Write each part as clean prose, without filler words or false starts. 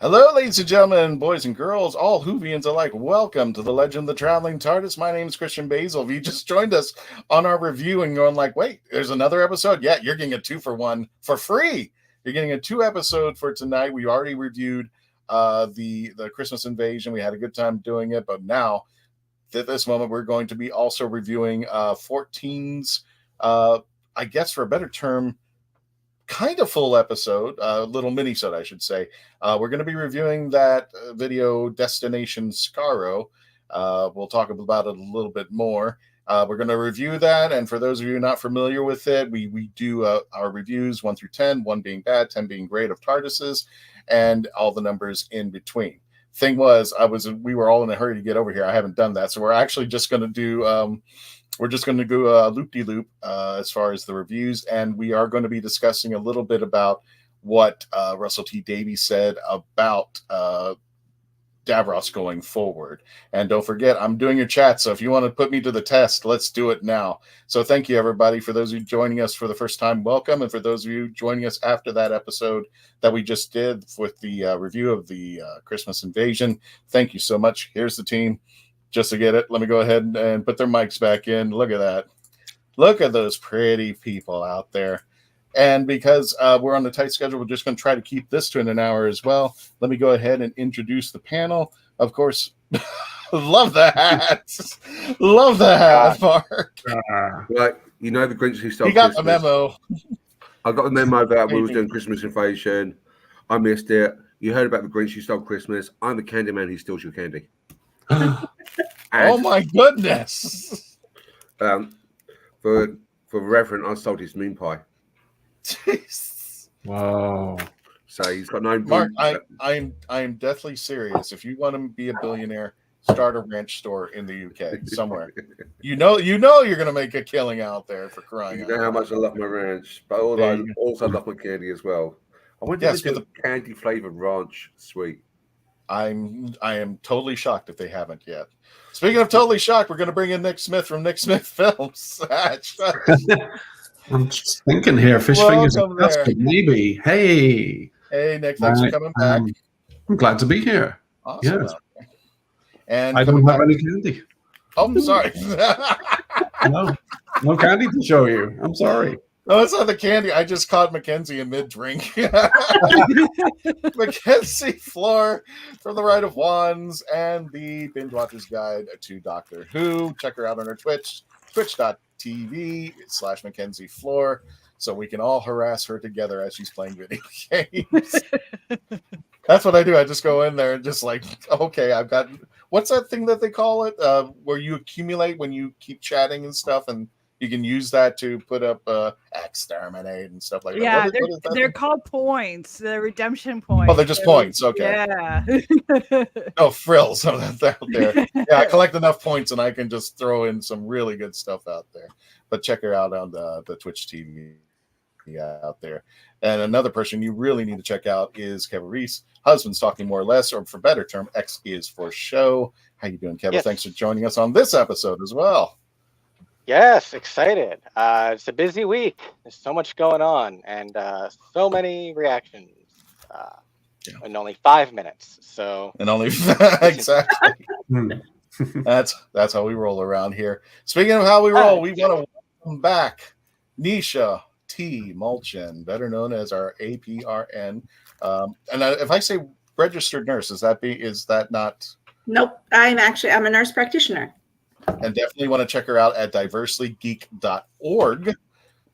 Hello, ladies and gentlemen, boys and girls, all Whovians alike. Welcome to the Legend of the Traveling TARDIS. My name is Christian Basil. If you just joined us on our review and going like, wait, there's another episode? Yeah, you're getting a 2-for-1 for free. You're getting a 2 episode for tonight. We already reviewed the Christmas Invasion. We had a good time doing it, but now at this moment we're going to be also reviewing 14's, I guess for a better term, kind of full episode, little minisode, I should say. We're going to be reviewing that video, Destination Skaro. We'll talk about it a little bit more. We're going to review that, and for those of you not familiar with it, we do our reviews 1 through 10, 1 being bad, 10 being great of TARDISes, and all the numbers in between. Thing was, we were all in a hurry to get over here. I haven't done that, so we're actually just going to do... We're just going to go loop-de-loop as far as the reviews, and we are going to be discussing a little bit about what Russell T Davies said about Davros going forward. And don't forget, I'm doing your chat, so if you want to put me to the test, let's do it now. So thank you, everybody. For those of you joining us for the first time, welcome. And for those of you joining us after that episode that we just did with the review of the Christmas Invasion, thank you so much. Here's the team. Just to get it, let me go ahead and put their mics back in. Look at that. Look at those pretty people out there. And because we're on a tight schedule, we're just going to try to keep this to an hour as well. Let me go ahead and introduce the panel. Of course, love that. Love that, Mark. Right, you know the Grinch who stole You got Christmas. the memo. I got the memo that we was doing Christmas Invasion. I missed it. You heard about the Grinch who stole Christmas. I'm the candy man who steals your candy. Oh my goodness! For Reverend, I stole his moon pie. Jeez. Wow! So he's got no. Mark, I'm deathly serious. If you want to be a billionaire, start a ranch store in the UK somewhere. You know you're going to make a killing out there for crying. You know how much I love my ranch, but I also love my candy as well. I went to do the candy flavored ranch sweet. I am totally shocked if they haven't yet. Speaking of totally shocked, we're going to bring in Nick Smith from Nick Smith Films. I'm just thinking here, fish fingers and custard, maybe. Hey, Nick, thanks for coming back. I'm glad to be here. Awesome. Yes. And I don't have any candy. Oh, I'm sorry. No candy to show you. I'm sorry. No, it's not the candy. I just caught Mackenzie in mid-drink. Mackenzie Floor from the Right of Wands and the Binge Watcher's Guide to Doctor Who. Check her out on her Twitch, twitch.tv/Mackenzie Floor, so we can all harass her together as she's playing video games. That's what I do. I just go in there and just like, okay, I've got... What's that thing that they call it? Where you accumulate when you keep chatting and stuff, and you can use that to put up exterminate and stuff like that. Yeah, they're called points. The redemption points. Oh, they're just points. Okay. Yeah. No frills out there. Yeah, I collect enough points and I can just throw in some really good stuff out there. But check her out on the Twitch TV out there. And another person you really need to check out is Kevin Reese. Husband's Talking More or Less, or for better term, X is for Show. How you doing, Kevin? Yes. Thanks for joining us on this episode as well. Yes, excited. It's a busy week. There's so much going on and so many reactions in only 5 minutes. So and only exactly. That's how we roll around here. Speaking of how we roll, we want to welcome back Nisha T. Mulchin, better known as our APRN. And if I say registered nurse, is that not? Nope. I'm a nurse practitioner. And definitely want to check her out at diverselygeek.org.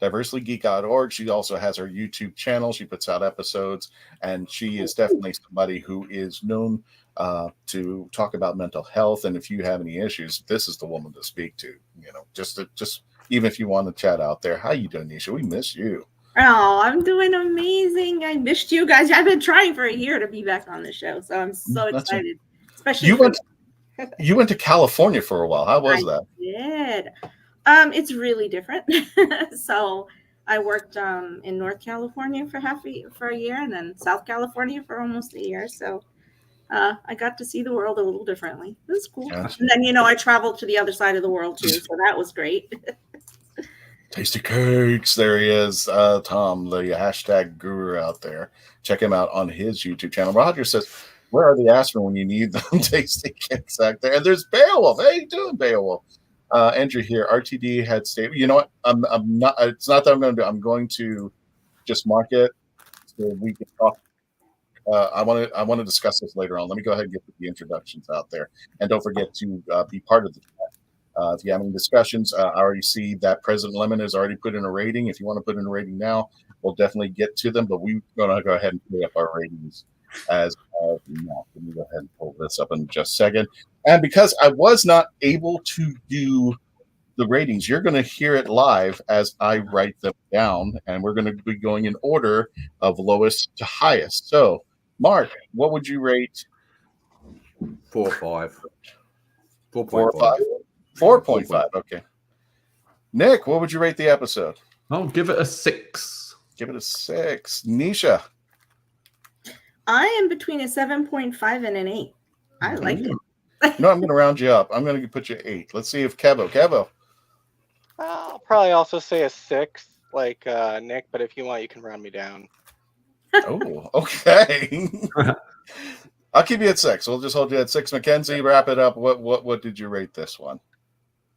Diverselygeek.org. She also has her YouTube channel. She puts out episodes, and she is definitely somebody who is known to talk about mental health. And if you have any issues, this is the woman to speak to. You know, just even if you want to chat out there. How you doing, Nisha? We miss you. Oh, I'm doing amazing. I missed you guys. I've been trying for a year to be back on the show, so I'm so excited. Especially you went to California for a while. How was that? I did. It's really different. So I worked in North California for a year, and then South California for almost a year. So I got to see the world a little differently. It was cool. Gotcha. And then I traveled to the other side of the world too, so that was great. Tasty Cakes. There he is. Tom, the hashtag guru out there. Check him out on his YouTube channel. Roger says, where are the aspirin when you need them? Tasty Cakes out there. And there's Beowulf. Hey, you doing, Beowulf? Andrew here. RTD had stated, you know what? I'm not, it's not that I'm going to do. I'm going to just mark it so we can talk. I want to discuss this later on. Let me go ahead and get the introductions out there. And don't forget to be part of the chat. If you have any discussions, I already see that President Lemon has already put in a rating. If you want to put in a rating now, we'll definitely get to them. But we're going to go ahead and put up our ratings as of now. Let me go ahead and pull this up in just a second. And because I was not able to do the ratings, you're going to hear it live as I write them down. And we're going to be going in order of lowest to highest. So, Mark, what would you rate? 4 or 5. 4 or 5? 4.5. Okay. Nick, what would you rate the episode? I'll give it a 6. Give it a 6. Nisha. I am between a 7.5 and an 8. I like it. No, I'm going to round you up. I'm going to put you 8. Let's see if Kevo. I'll probably also say a 6, like Nick, but if you want, you can round me down. Oh, okay. I'll keep you at 6. We'll just hold you at 6. Mackenzie, wrap it up. What did you rate this one?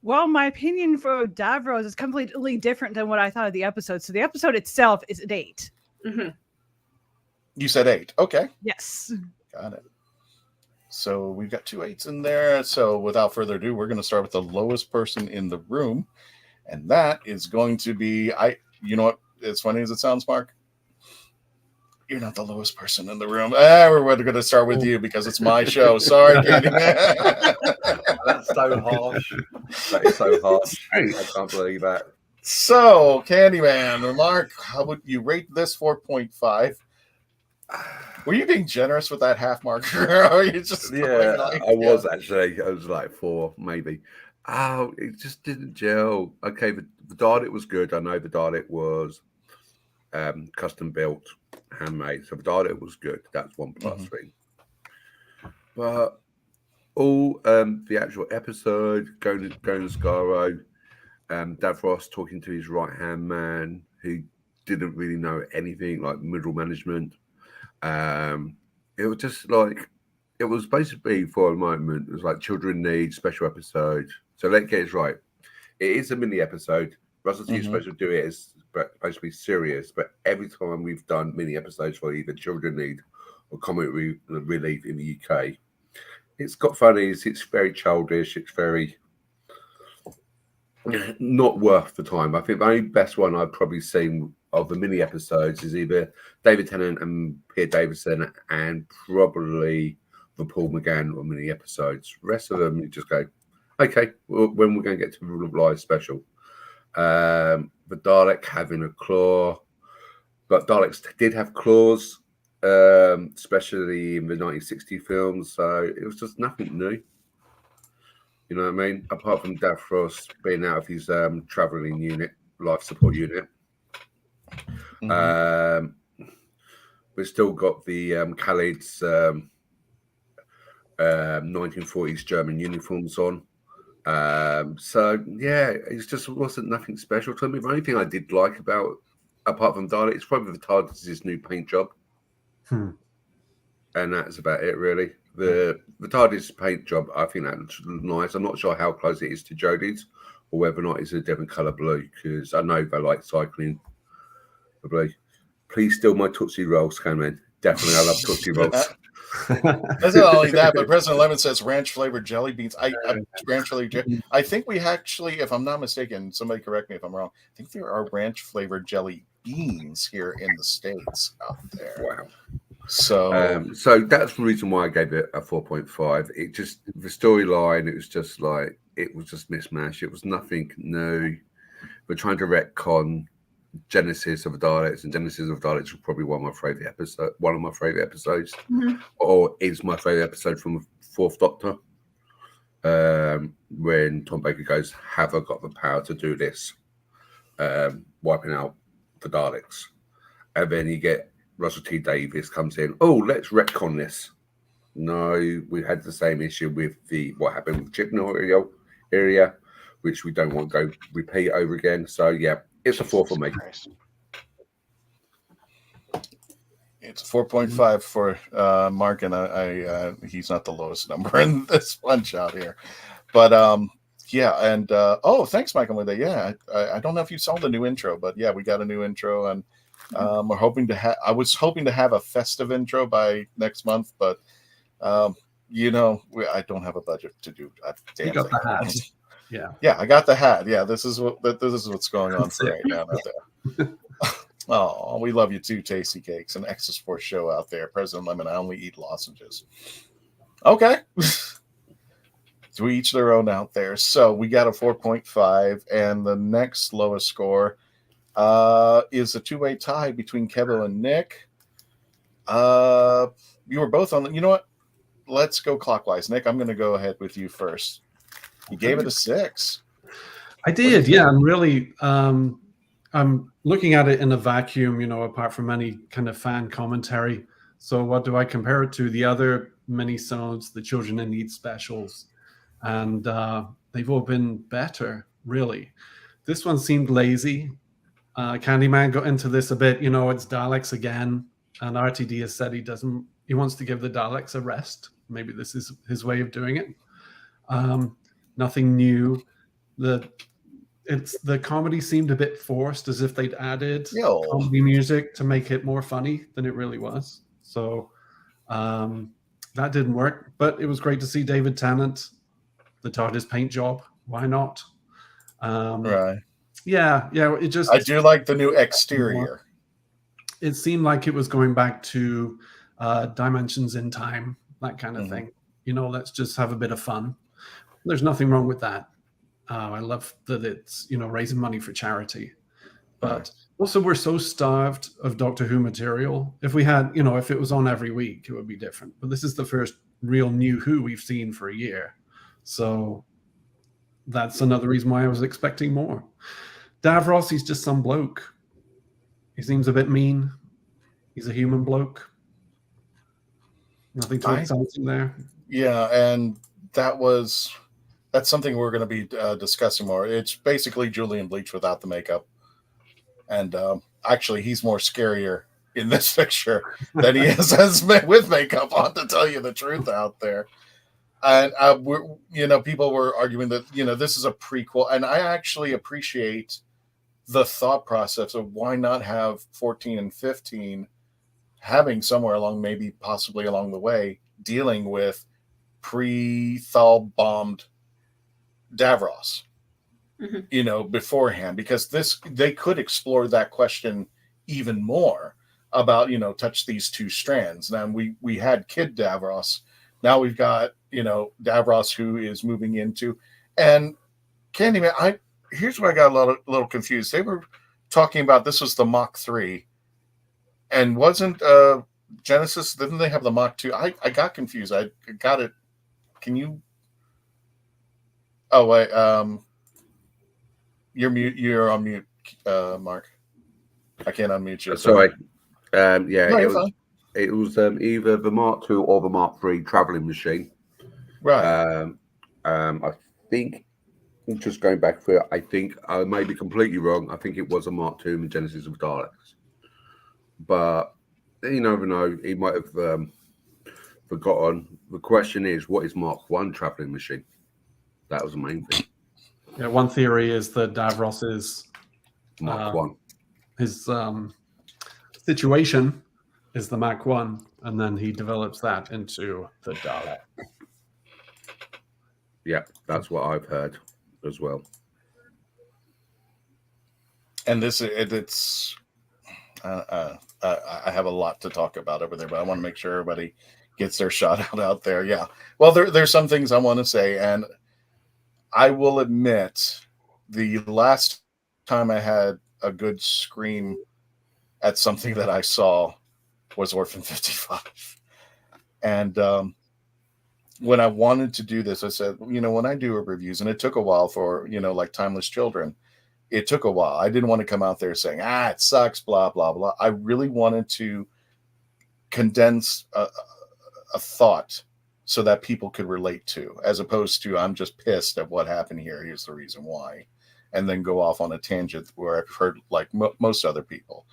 Well, my opinion for Davros is completely different than what I thought of the episode. So the episode itself is an 8. Mm-hmm. You said 8. Okay. Yes. Got it. So we've got 2 8s in there. So without further ado, we're going to start with the lowest person in the room. And that is going to be, you know what? As funny as it sounds, Mark, you're not the lowest person in the room. We're going to start with you because it's my show. Sorry, Candyman. That's so harsh. That is so harsh. I can't believe that. So, Candyman, Mark, how would you rate this 4.5? Were you being generous with that half marker? Or are you just I was actually. I was like 4, maybe. Oh, it just didn't gel. Okay, the Dalek was good. I know the Dalek was custom built, handmade. So the Dalek was good. That's 1+ thing. But all the actual episode, going to Skaro, Davros talking to his right hand man who didn't really know anything, like middle management. It was just like, it was basically for a moment, it was like children need special episode. So let's get it right. It is a mini episode. Russell T is supposed to do it as supposed to be serious, but every time we've done mini episodes for either children need or comic relief in the UK, it's got funnies, it's very childish, it's very not worth the time. I think the only best one I've probably seen of the mini episodes is either David Tennant and Peter Davison and probably the Paul McGann or mini episodes. The rest of them, you just go, okay, well, when we're going to get to the live special. The Dalek having a claw, but Daleks did have claws, especially in the 1960 films, so it was just nothing new. You know what I mean? Apart from Davros being out of his traveling unit, life support unit. We've still got the Khalid's 1940s German uniforms on. So yeah, it just wasn't nothing special to me. The only thing I did like about, apart from Dalek, it's probably the TARDIS' new paint job. And that's about it, really. The TARDIS paint job, I think that looks nice. I'm not sure how close it is to Jodie's or whether or not it's a different colour blue, because I know they like cycling the blue. Please steal my Tootsie Rolls, Cameron. Definitely, I love Tootsie Rolls. It's not only that, but President Lemon says ranch flavored jelly beans. I think we actually, if I'm not mistaken, somebody correct me if I'm wrong, I think there are ranch flavored jelly beans here in the States out there. Wow. So that's the reason why I gave it a 4.5. It just, the storyline, it was just like, it was just mismatched. It was nothing new. We're trying to retcon Genesis of the Daleks, and Genesis of the Daleks was probably one of my favorite episodes, or is my favorite episode from the Fourth Doctor, when Tom Baker goes, "Have I got the power to do this?" Wiping out the Daleks, and then you get Russell T Davies comes in. Oh, let's retcon this. No, we had the same issue with what happened with Chibnall area. which we don't want to go repeat over again. So yeah, it's a 4 for me. It's a 4.5 for Mark, and I he's not the lowest number in this punch out here. But yeah, and oh, thanks, Michael, with that. Yeah, I don't know if you saw the new intro, but yeah, we got a new intro, and we're hoping to have. I was hoping to have a festive intro by next month, but you know, I don't have a budget to do a damn You got thing. the hat. Yeah. Yeah, I got the hat. Yeah, this is what's going on for right now out there. Oh, we love you too, Tasty Cakes, an extra sports show out there. President Lemon, I only eat lozenges. Okay. To each their own out there. So we got a 4.5, and the next lowest score is a two-way tie between Kevo and Nick. You were both on the, you know what? Let's go clockwise. Nick, I'm going to go ahead with you first. You gave it a 6. I did, yeah. I'm really, I'm looking at it in a vacuum, you know, apart from any kind of fan commentary. So what do I compare it to? The other minisodes, the Children in Need specials, and they've all been better, really. This one seemed lazy. Candyman got into this a bit, you know, it's Daleks again, and RTD has said he wants to give the Daleks a rest. Maybe this is his way of doing it. Nothing new. The comedy seemed a bit forced, as if they'd added comedy music to make it more funny than it really was. So that didn't work, but it was great to see David Tennant, the TARDIS paint job. Why not? Right. Yeah. It just. I do like the new exterior. It seemed like it was going back to dimensions in time, that kind of thing. You know, let's just have a bit of fun. There's nothing wrong with that. I love that it's, you know, raising money for charity. But also we're so starved of Doctor Who material. If we had, you know, if it was on every week, it would be different. But this is the first real new Who we've seen for a year. So that's another reason why I was expecting more. Davros, he's just some bloke. He seems a bit mean. He's a human bloke. Nothing too exciting there. Yeah, and that's something we're going to be discussing more. It's basically Julian Bleach without the makeup. And actually, he's more scarier in this picture than he is with makeup on, to tell you the truth out there. And, you know, people were arguing that, you know, this is a prequel. And I actually appreciate the thought process of why not have 14 and 15 having somewhere along, maybe possibly along the way, dealing with pre-Thal bombed Davros, you know, beforehand, because they could explore that question even more about, you know, touch these two strands. Now we had Kid Davros. Now we've got, you know, Davros who is moving into, and Candyman. Here's where I got a little confused. They were talking about this was the Mach 3, and wasn't Genesis? Didn't they have the Mach 2? I got confused. I got it. Can you? Oh wait, you're on mute, Mark. I can't unmute you. Sorry. Yeah, no, it was either the Mark 2 or the Mark 3 traveling machine. Right. I think, just going back through it, I think I may be completely wrong. I think it was a Mark 2 in Genesis of Daleks. But you never know. He might have forgotten. The question is, what is Mark 1 traveling machine? That was the main thing. Yeah, one theory is that Davros is Mark 1. His situation is the Mach 1, and then he develops that into the Dalek. Yeah, that's what I've heard as well. And it's I have a lot to talk about over there, but I want to make sure everybody gets their shout out there. Yeah. Well, there's some things I want to say, and I will admit the last time I had a good scream at something that I saw was Orphan 55. And when I wanted to do this, I said, you know, when I do reviews, and it took a while for, you know, like Timeless Children, it took a while. I didn't want to come out there saying, it sucks, blah, blah, blah. I really wanted to condense a thought so that people could relate to, as opposed to I'm just pissed at what happened here. Here's the reason why. And then go off on a tangent where I've heard like most other people.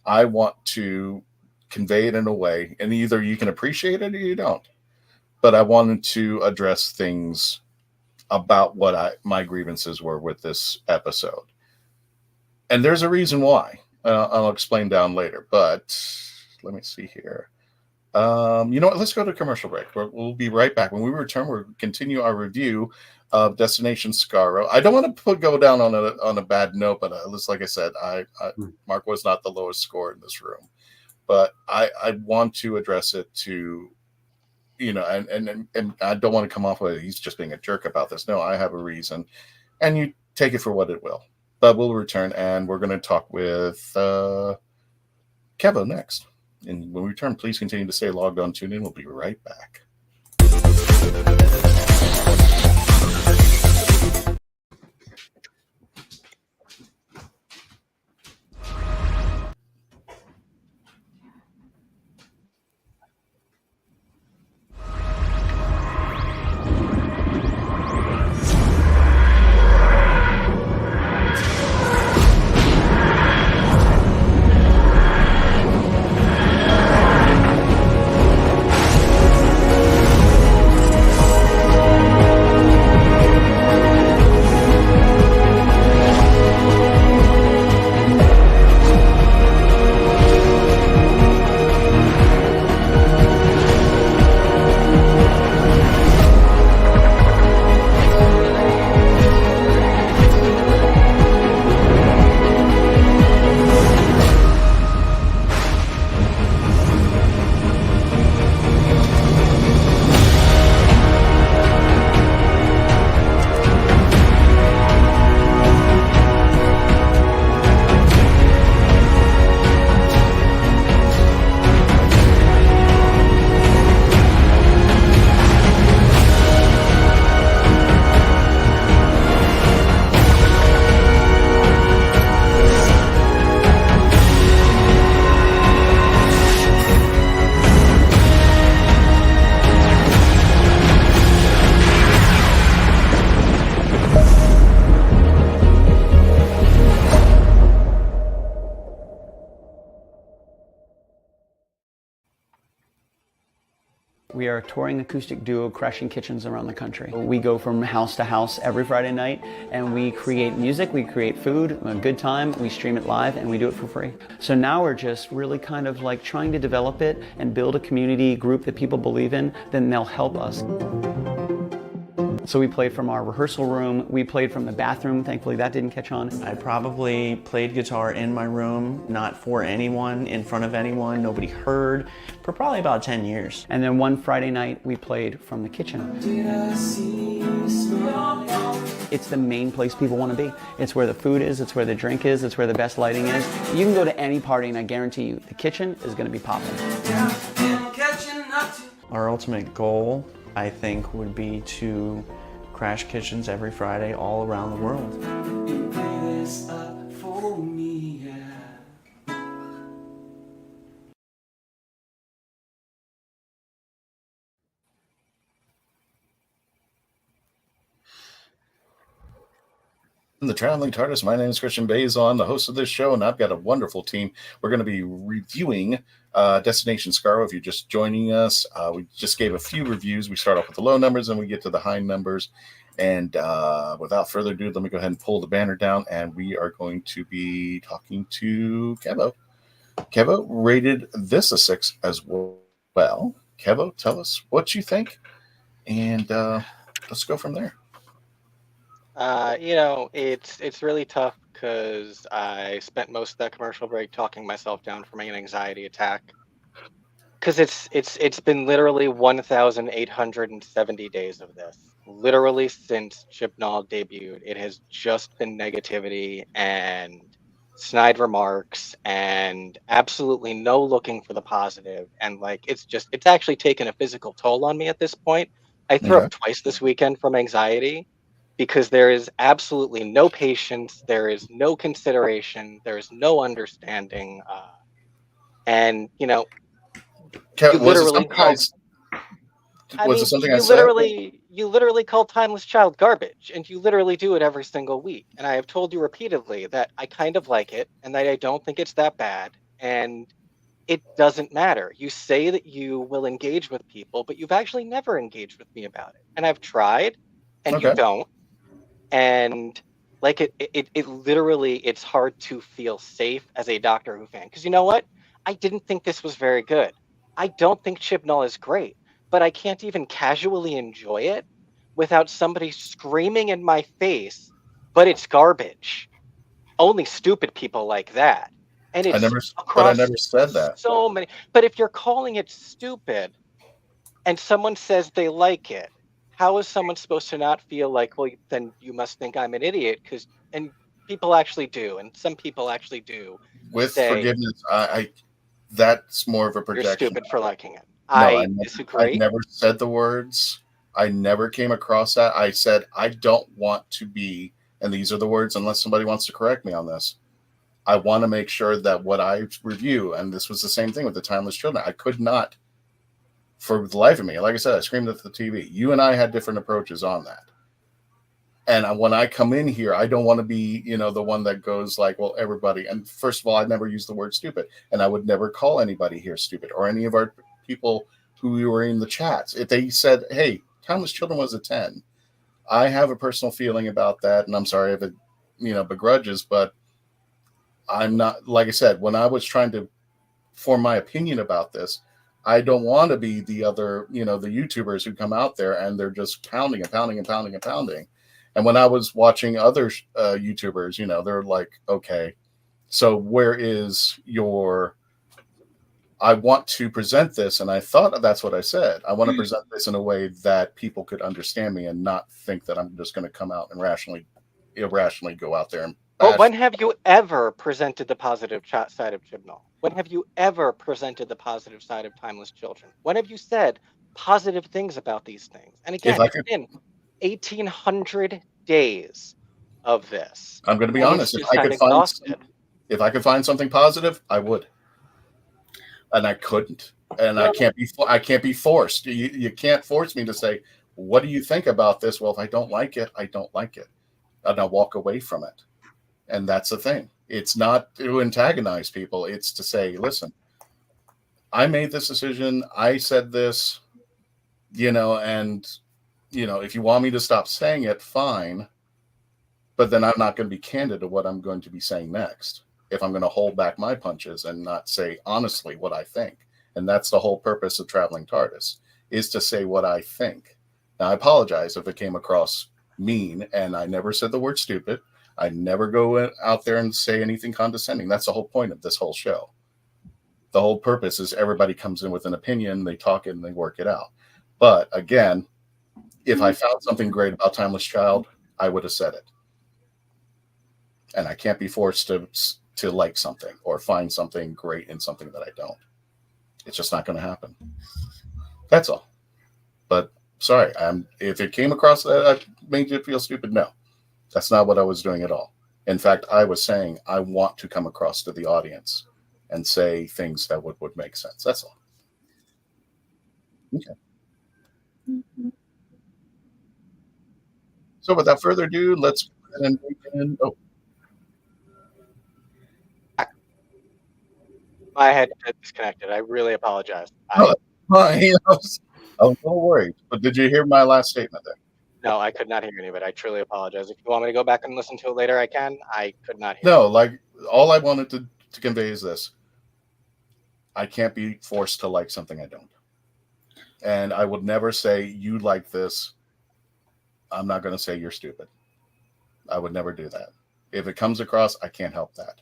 I want to convey it in a way, and either you can appreciate it or you don't. But I wanted to address things about what my grievances were with this episode. And there's a reason why. I'll explain down later. But let me see here. You know what? Let's go to commercial break. We'll be right back. When we return, we'll continue our review of Destination Skaro. I don't want to go down on a bad note, but like I said, Mark was not the lowest score in this room. But I want to address it to, you know, and I don't want to come off with he's just being a jerk about this. No, I have a reason, and you take it for what it will. But we'll return, and we're going to talk with Kevo next. And when we return, please continue to stay logged on, tune in. We'll be right back. We are a touring acoustic duo crashing kitchens around the country. We go from house to house every Friday night, and we create music, we create food, a good time, we stream it live, and we do it for free. So now we're just really kind of like trying to develop it and build a community group that people believe in, then they'll help us. So we played from our rehearsal room, we played from the bathroom, thankfully that didn't catch on. I probably played guitar in my room, not for anyone, in front of anyone, nobody heard, for probably about 10 years. And then one Friday night, we played from the kitchen. It's the main place people want to be. It's where the food is, it's where the drink is, it's where the best lighting is. You can go to any party and I guarantee you, the kitchen is going to be popping. Our ultimate goal, I think, would be to crash kitchens every Friday all around the world. In the Traveling TARDIS, my name is Christian Basil. I'm the host of this show, and I've got a wonderful team. We're going to be reviewing Destination Skaro. If you're just joining us, we just gave a few reviews. We start off with the low numbers, and we get to the high numbers. And without further ado, let me go ahead and pull the banner down, and we are going to be talking to Kevo. Kevo rated this a 6 as well. Kevo, tell us what you think, and let's go from there. You know, it's really tough because I spent most of that commercial break talking myself down from an anxiety attack. Because it's been literally 1,870 days of this. Literally since Chibnall debuted, it has just been negativity and snide remarks and absolutely no looking for the positive. And like it's actually taken a physical toll on me at this point. I threw up twice this weekend from anxiety. Because there is absolutely no patience, there is no consideration, there is no understanding, and you know, Kev, I Was mean, it something you I said? literally call Timeless Child garbage, and you literally do it every single week. And I have told you repeatedly that I kind of like it, and that I don't think it's that bad, and it doesn't matter. You say that you will engage with people, but you've actually never engaged with me about it. And I've tried, and you Okay. don't. And like it literally, it's hard to feel safe as a Doctor Who fan. Because you know what? I didn't think this was very good. I don't think Chibnall is great, but I can't even casually enjoy it without somebody screaming in my face, but it's garbage. Only stupid people like that. And I it's never across said that. so many. But if you're calling it stupid and someone says they like it, how is someone supposed to not feel like, well, then you must think I'm an idiot? And people actually do, and some people actually do. With say, forgiveness, I that's more of a you're projection. stupid for liking it. No, I I disagree. never said the words. I never came across that. I said, I don't want to be, and these are the words, unless somebody wants to correct me on this. I want to make sure that what I review, and this was the same thing with the Timeless Children, I could not, for the life of me, like I said, I screamed at the TV. You and I had different approaches on that. And when I come in here, I don't want to be, the one that goes like, well, everybody. And first of all, I never use the word stupid. And I would never call anybody here stupid, or any of our people who were in the chats. If they said, hey, Timeless Children was a 10, I have a personal feeling about that. And I'm sorry if it, begrudges, but I'm not, like I said, when I was trying to form my opinion about this, I don't want to be the other, the YouTubers who come out there and they're just pounding and pounding and pounding and pounding. And when I was watching other YouTubers, they're like, okay, so where is your, I want to present this. And I thought that's what I said. I want to present this in a way that people could understand me and not think that I'm just going to come out and irrationally go out there and But when have you ever presented the positive side of Chibnall? When have you ever presented the positive side of Timeless Children? When have you said positive things about these things? And again, it's been 1,800 days of this. I'm going to be honest. If I could find something positive, I would, and I couldn't, and I can't be forced. You can't force me to say, what do you think about this? Well, if I don't like it, I don't like it, and I'll walk away from it. And that's the thing. It's not to antagonize people. It's to say, listen, I made this decision. I said this, and, if you want me to stop saying it, fine. But then I'm not going to be candid to what I'm going to be saying next. If I'm going to hold back my punches and not say honestly what I think. And that's the whole purpose of Traveling TARDIS, is to say what I think. Now, I apologize if it came across mean, and I never said the word stupid. I never go out there and say anything condescending. That's the whole point of this whole show. The whole purpose is everybody comes in with an opinion, they talk it, and they work it out. But again, if I found something great about Timeless Child, I would have said it. And I can't be forced to like something or find something great in something that I don't. It's just not going to happen. That's all. But sorry, if it came across that I made you feel stupid, no. That's not what I was doing at all. In fact, I was saying I want to come across to the audience and say things that would make sense. That's all. Okay. Mm-hmm. So without further ado, let's go ahead and begin. Oh. My head disconnected. I really apologize. I was a little worried. But did you hear my last statement there? No, I could not hear any of it. I truly apologize. If you want me to go back and listen to it later, I can. I could not hear No, like all I wanted to convey is this. I can't be forced to like something I don't. And I would never say, you like this. I'm not going to say you're stupid. I would never do that. If it comes across, I can't help that.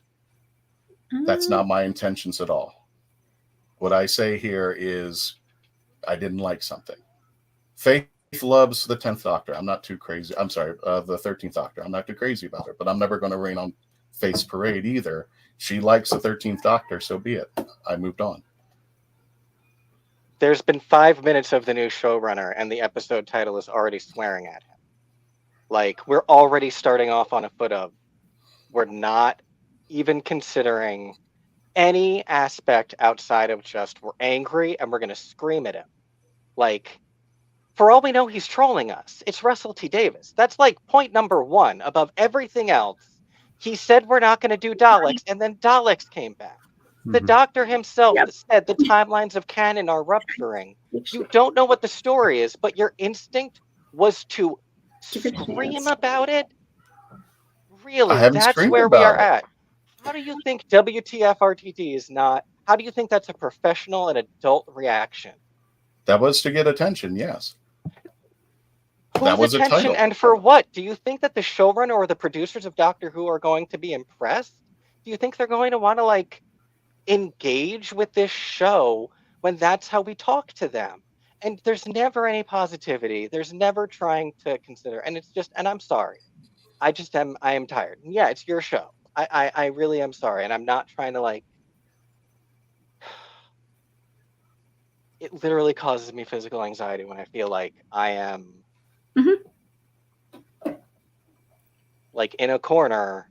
That's not my intentions at all. What I say here is I didn't like something. Faith loves the 10th Doctor. I'm not too crazy. I'm sorry, the 13th Doctor. I'm not too crazy about her, but I'm never going to rain on Faith's parade either. She likes the 13th Doctor, so be it. I moved on. There's been 5 minutes of the new showrunner, and the episode title is already swearing at him. Like, we're already starting off on a foot of, we're not even considering any aspect outside of just we're angry and we're going to scream at him. Like, For all we know, he's trolling us. It's Russell T Davies. That's like point number one above everything else. He said we're not going to do Daleks, and then Daleks came back. The Doctor himself said the timelines of canon are rupturing. You don't know what the story is, but your instinct was to scream about it? Really? That's where we are at. How do you think WTF RTD is not? How do you think that's a professional and adult reaction? That was to get attention, yes. That was attention, a title. and for what? Do you think that the showrunner or the producers of Doctor Who are going to be impressed? Do you think they're going to want to like engage with this show when that's how we talk to them? And there's never any positivity. There's never trying to consider, and it's just, and I'm sorry. I am tired. And yeah, it's your show. I really am sorry, and I'm not trying to like. It literally causes me physical anxiety when I feel like I am like in a corner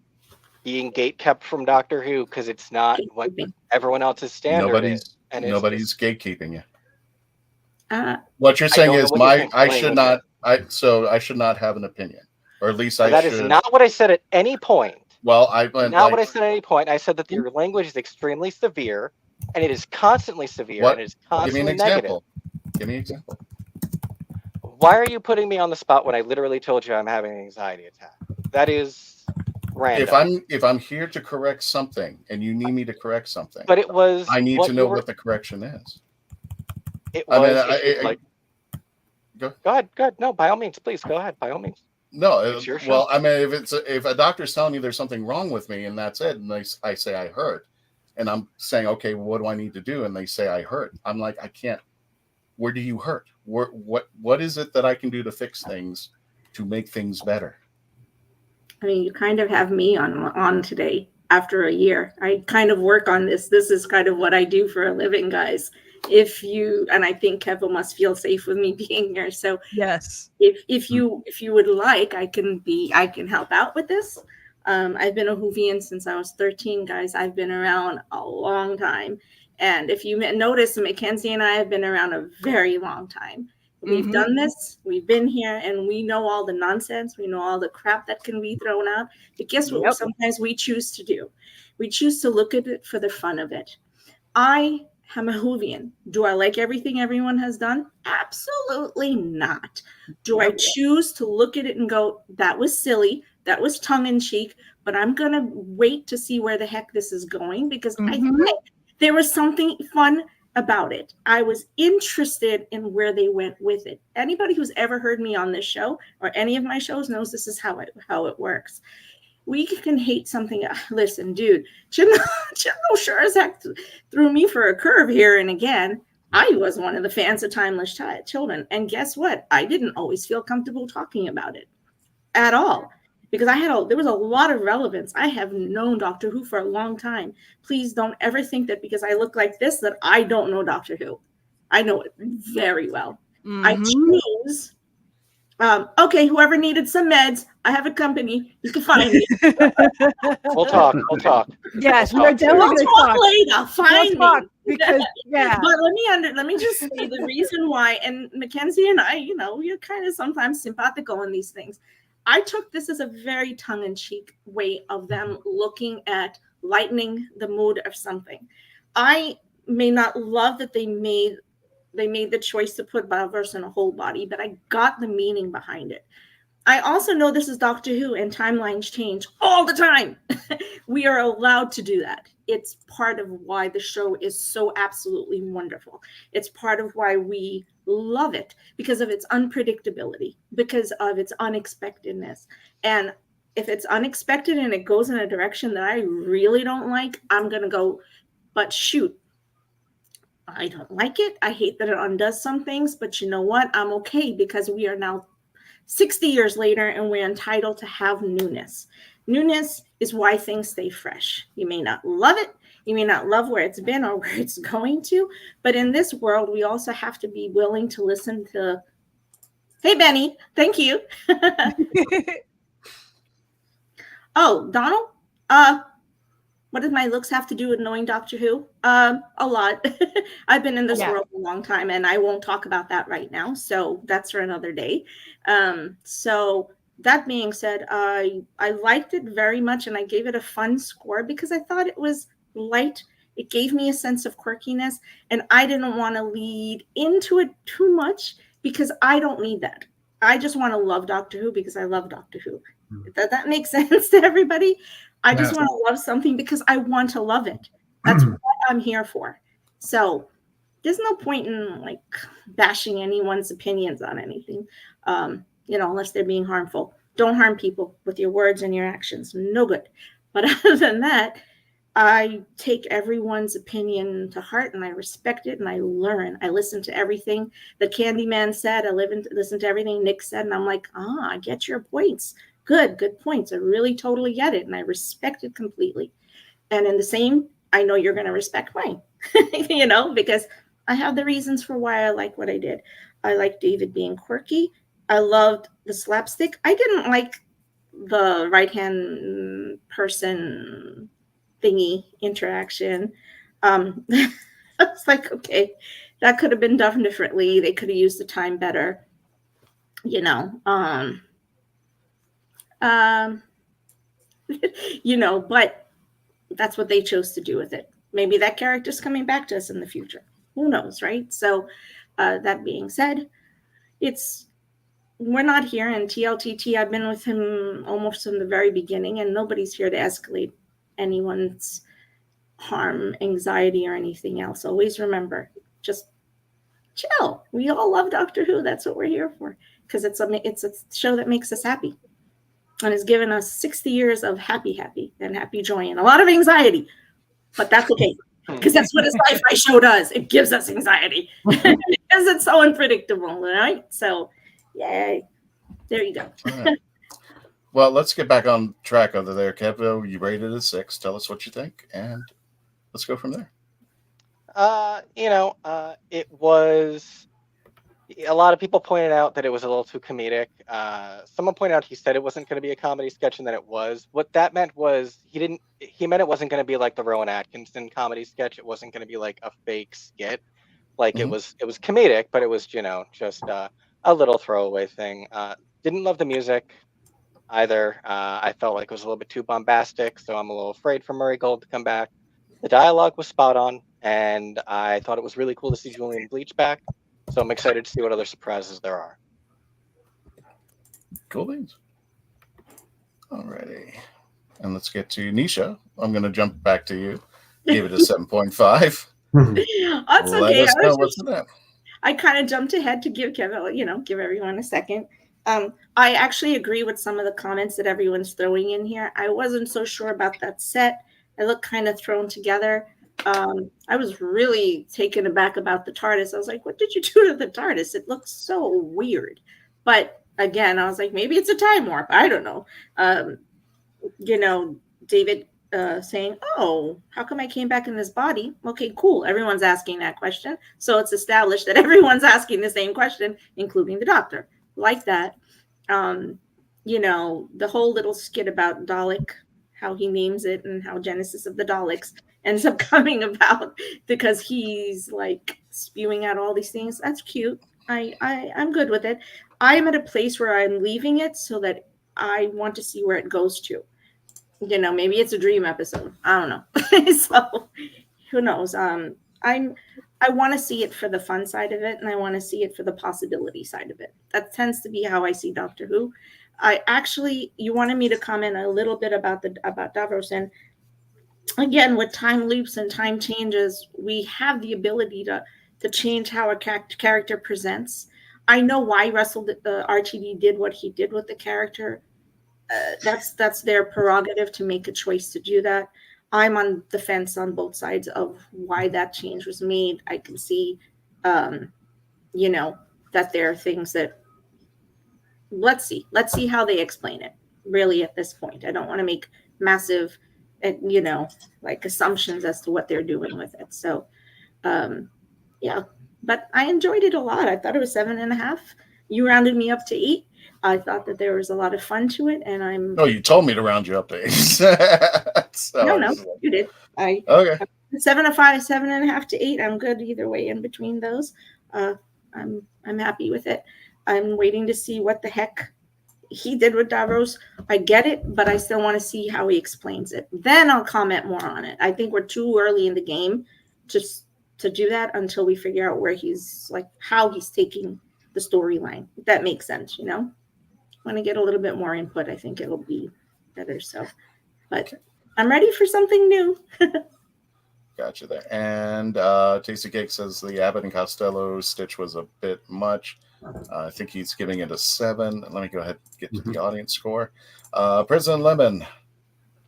being gatekept from Doctor Who because it's not what everyone else's standard is. And nobody's gatekeeping you. What you're saying is I should not have an opinion, or at least that is not what I said at any point. Well, what I said at any point. I said that your language is extremely severe, and it is constantly severe, and it is constantly negative. Give me an example. Why are you putting me on the spot when I literally told you I'm having an anxiety attack? That is random. If I'm here to correct something and you need me to correct something, but it was I need to know what the correction is. It was go ahead. No, by all means, please go ahead. By all means. No, well, I mean, if a doctor's telling me there's something wrong with me and that's it, and I say I hurt, and I'm saying, okay, well, what do I need to do? And they say I hurt. I'm like, I can't. Where do you hurt? What is it that I can do to fix things, to make things better? I mean, you kind of have me on today after a year. I kind of work on this. This is kind of what I do for a living, guys. And I think Kevin must feel safe with me being here. So yes, if you would like, I can help out with this. I've been a Whovian since I was 13, guys. I've been around a long time. And if you notice, Mackenzie and I have been around a very long time. We've done this. We've been here, and we know all the nonsense. We know all the crap that can be thrown out. But guess what? Sometimes we choose to do. We choose to look at it for the fun of it. I am a Whovian. Do I like everything everyone has done? Absolutely not. Do I choose to look at it and go, that was silly, that was tongue-in-cheek, but I'm going to wait to see where the heck this is going, because I think there was something fun about it. I was interested in where they went with it. Anybody who's ever heard me on this show or any of my shows knows this is how it works. We can hate something. Listen, dude, Chino sure as heck threw me for a curve here and again. I was one of the fans of Timeless Children. And guess what? I didn't always feel comfortable talking about it at all, because there was a lot of relevance. I have known Doctor Who for a long time. Please don't ever think that because I look like this that I don't know Doctor Who. I know it very well. I choose. Okay, whoever needed some meds, I have a company. You can find me. We'll talk. Yes, we're definitely we'll talk later. Find me. Because But let me just say the reason why. And Mackenzie and I, we're kind of sometimes simpatico in these things. I took this as a very tongue-in-cheek way of them looking at lightening the mood of something. I may not love that they made the choice to put Davros in a whole body, but I got the meaning behind it. I also know this is Doctor Who and timelines change all the time. We are allowed to do that. It's part of why the show is so absolutely wonderful. It's part of why we love it, because of its unpredictability, because of its unexpectedness. And if it's unexpected and it goes in a direction that I really don't like, I'm going to go, but shoot, I don't like it. I hate that it undoes some things, but you know what? I'm okay, because we are now 60 years later and we're entitled to have newness. Newness is why things stay fresh. You may not love it. You may not love where it's been or where it's going to, but in this world, we also have to be willing to listen to, hey, Benny, thank you. Oh, Donald? What does my looks have to do with knowing Doctor Who? A lot. I've been in this Yeah. world a long time, and I won't talk about that right now. So that's for another day. So that being said, I liked it very much, and I gave it a fun score because I thought it was light. It gave me a sense of quirkiness, and I didn't want to lead into it too much because I don't need that. I just want to love Doctor Who because I love Doctor Who. Does that make sense to everybody? I just want to love something because I want to love it. That's what I'm here for. So there's no point in like bashing anyone's opinions on anything, unless they're being harmful. Don't harm people with your words and your actions. No good. But other than that, I take everyone's opinion to heart and I respect it and I learn. I listen to everything that Candyman said. I listen to everything Nick said. And I'm like, I get your points. Good points. I really totally get it. And I respect it completely. And in the same, I know you're going to respect mine, because I have the reasons for why I like what I did. I like David being quirky. I loved the slapstick. I didn't like the right-hand person thingy interaction. I was like, okay, that could have been done differently. They could have used the time better, but that's what they chose to do with it. Maybe that character's coming back to us in the future. Who knows, right? So that being said, we're not here in TLTT. I've been with him almost from the very beginning, and nobody's here to escalate anyone's harm, anxiety, or anything else. Always remember, just chill. We all love Doctor Who. That's what we're here for, because it's a show that makes us happy and has given us 60 years of happy and happy joy and a lot of anxiety. But that's okay, because that's what a sci-fi show does. It gives us anxiety because it's so unpredictable, right? So, yay. There you go. Right. Well, let's get back on track over there, Kevo. You rated it 6. Tell us what you think, and let's go from there. It was. A lot of people pointed out that it was a little too comedic. Someone pointed out he said it wasn't going to be a comedy sketch, and then it was. What that meant was he meant it wasn't going to be like the Rowan Atkinson comedy sketch. It wasn't going to be like a fake skit. Like it was comedic, but it was just a little throwaway thing. Didn't love the music either. I felt like it was a little bit too bombastic, so I'm a little afraid for Murray Gold to come back. The dialogue was spot on, and I thought it was really cool to see Julian Bleach back. So I'm excited to see what other surprises there are. Cool beans. Alrighty. And let's get to Nisha. I'm going to jump back to you. Give it a 7.5. That's okay. Let us know what's in that. I kind of jumped ahead to give Kevin, give everyone a second. I actually agree with some of the comments that everyone's throwing in here. I wasn't so sure about that set. It looked kind of thrown together. I was really taken aback about the TARDIS. I was like, what did you do to the TARDIS? It looks so weird. But again, I was like, maybe it's a time warp. I don't know. David saying, oh, how come I came back in this body? Okay, cool. Everyone's asking that question. So it's established that everyone's asking the same question, including the doctor. Like that. The whole little skit about Dalek, how he names it and how Genesis of the Daleks ends up coming about because he's like spewing out all these things. That's cute. I'm good with it. I'm at a place where I'm leaving it so that I want to see where it goes to. Maybe it's a dream episode. I don't know. So who knows? I want to see it for the fun side of it, and I want to see it for the possibility side of it. That tends to be how I see Doctor Who. You wanted me to comment a little bit about Davros, and again, with time loops and time changes, we have the ability to change how a character presents. I know why Russell RTD did what he did with the character. That's their prerogative to make a choice to do that. I'm on the fence on both sides of why that change was made. I can see, that there are things that let's see how they explain it. Really, at this point, I don't want to make massive, assumptions as to what they're doing with it. So, but I enjoyed it a lot. I thought it was 7.5. You rounded me up to 8. I thought that there was a lot of fun to it, and I'm. Oh, you told me to round you up to 8. So No, you did. Okay. 7 to 5, 7.5 to 8. I'm good either way in between those. I'm happy with it. I'm waiting to see what the heck he did with Davros. I get it, but I still want to see how he explains it. Then I'll comment more on it. I think we're too early in the game just to do that until we figure out where he's like how he's taking the storyline. If that makes sense, you know. When I get a little bit more input, I think it'll be better. So, but I'm ready for something new. Gotcha there. And Tasty Cake says the Abbott and Costello stitch was a bit much. I think he's giving it a 7. Let me go ahead and get to the audience score. President Lemon.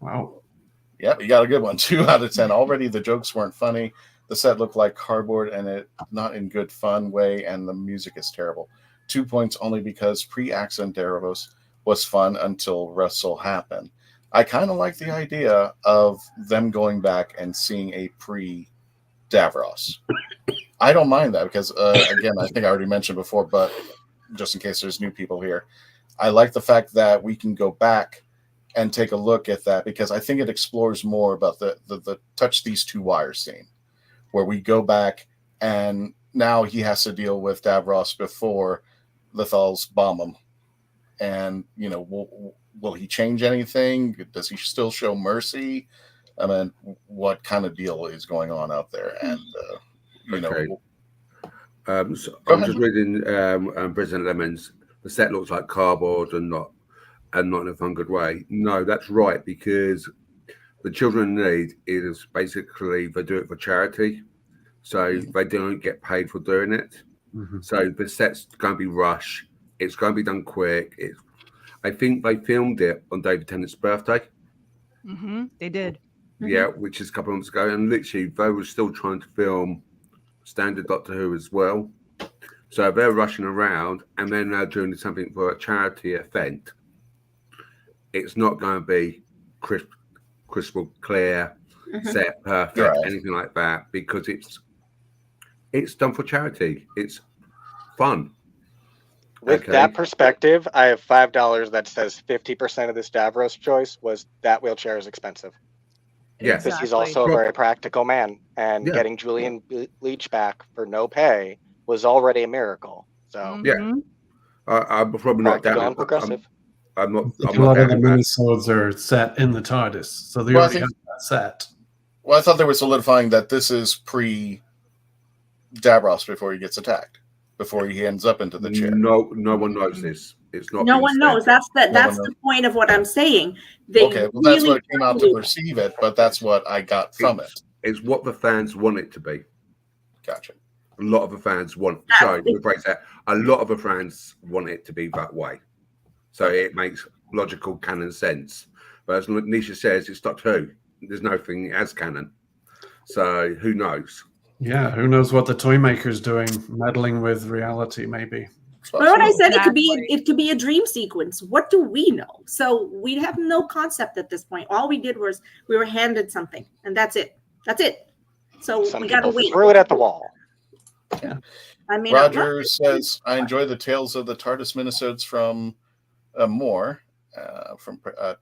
Wow. Yep, you got a good one. 2 out of 10. Already the jokes weren't funny. The set looked like cardboard and it not in good fun way, and the music is terrible. 2 points only because pre-accident Davros was fun until Russell happened. I kind of like the idea of them going back and seeing a pre-Davros. I don't mind that because, again, I think I already mentioned before, but just in case there's new people here, I like the fact that we can go back and take a look at that because I think it explores more about the touch these 2 wires scene, where we go back and now he has to deal with Davros before the Thals bomb him. And, you know, will he change anything? Does he still show mercy? I mean, what kind of deal is going on out there? And, you know. So I'm just reading President Lemon's. The set looks like cardboard and not in a fun good way. No, that's right, because the children in need is basically they do it for charity. So they don't get paid for doing it. So the set's going to be rushed. It's going to be done quick. I think they filmed it on David Tennant's birthday. They did. Yeah, which is a couple of months ago. And literally, they were still trying to film standard Doctor Who as well. So they're rushing around and then they're doing something for a charity event. It's not going to be crystal clear, set perfect, anything like that, because it's done for charity. It's fun. With that perspective, I have $5 that says 50% of this Davros choice was that wheelchair is expensive. Yeah, because he's also a very practical man, and getting Julian Bleach back for no pay was already a miracle. So I'm probably not down. Progressive. I'm not. A lot of the minisodes are set in the TARDIS, so they already have that set. Well, I thought they were solidifying that this is pre-Davros before he gets attacked, before he ends up into the chair. No one knows this. It's not. No one knows. That's the point of what I'm saying. Okay, well, that's what came out to perceive it, but that's what I got from it. It's what the fans want it to be. Gotcha. A lot of the fans want. Sorry, rephrase that. A lot of the fans want it to be that way, so it makes logical canon sense. But as Nisha says, it's Doctor Who. There's nothing as canon, so who knows? Yeah, who knows what the toy maker's doing, meddling with reality, maybe. But what I said, it could be a dream sequence. What do we know? So we have no concept at this point. All we did was we were handed something, and that's it. That's it. So we got to wait. Threw it at the wall. Yeah. I mean, Roger says, I enjoy the tales of the TARDIS minisodes from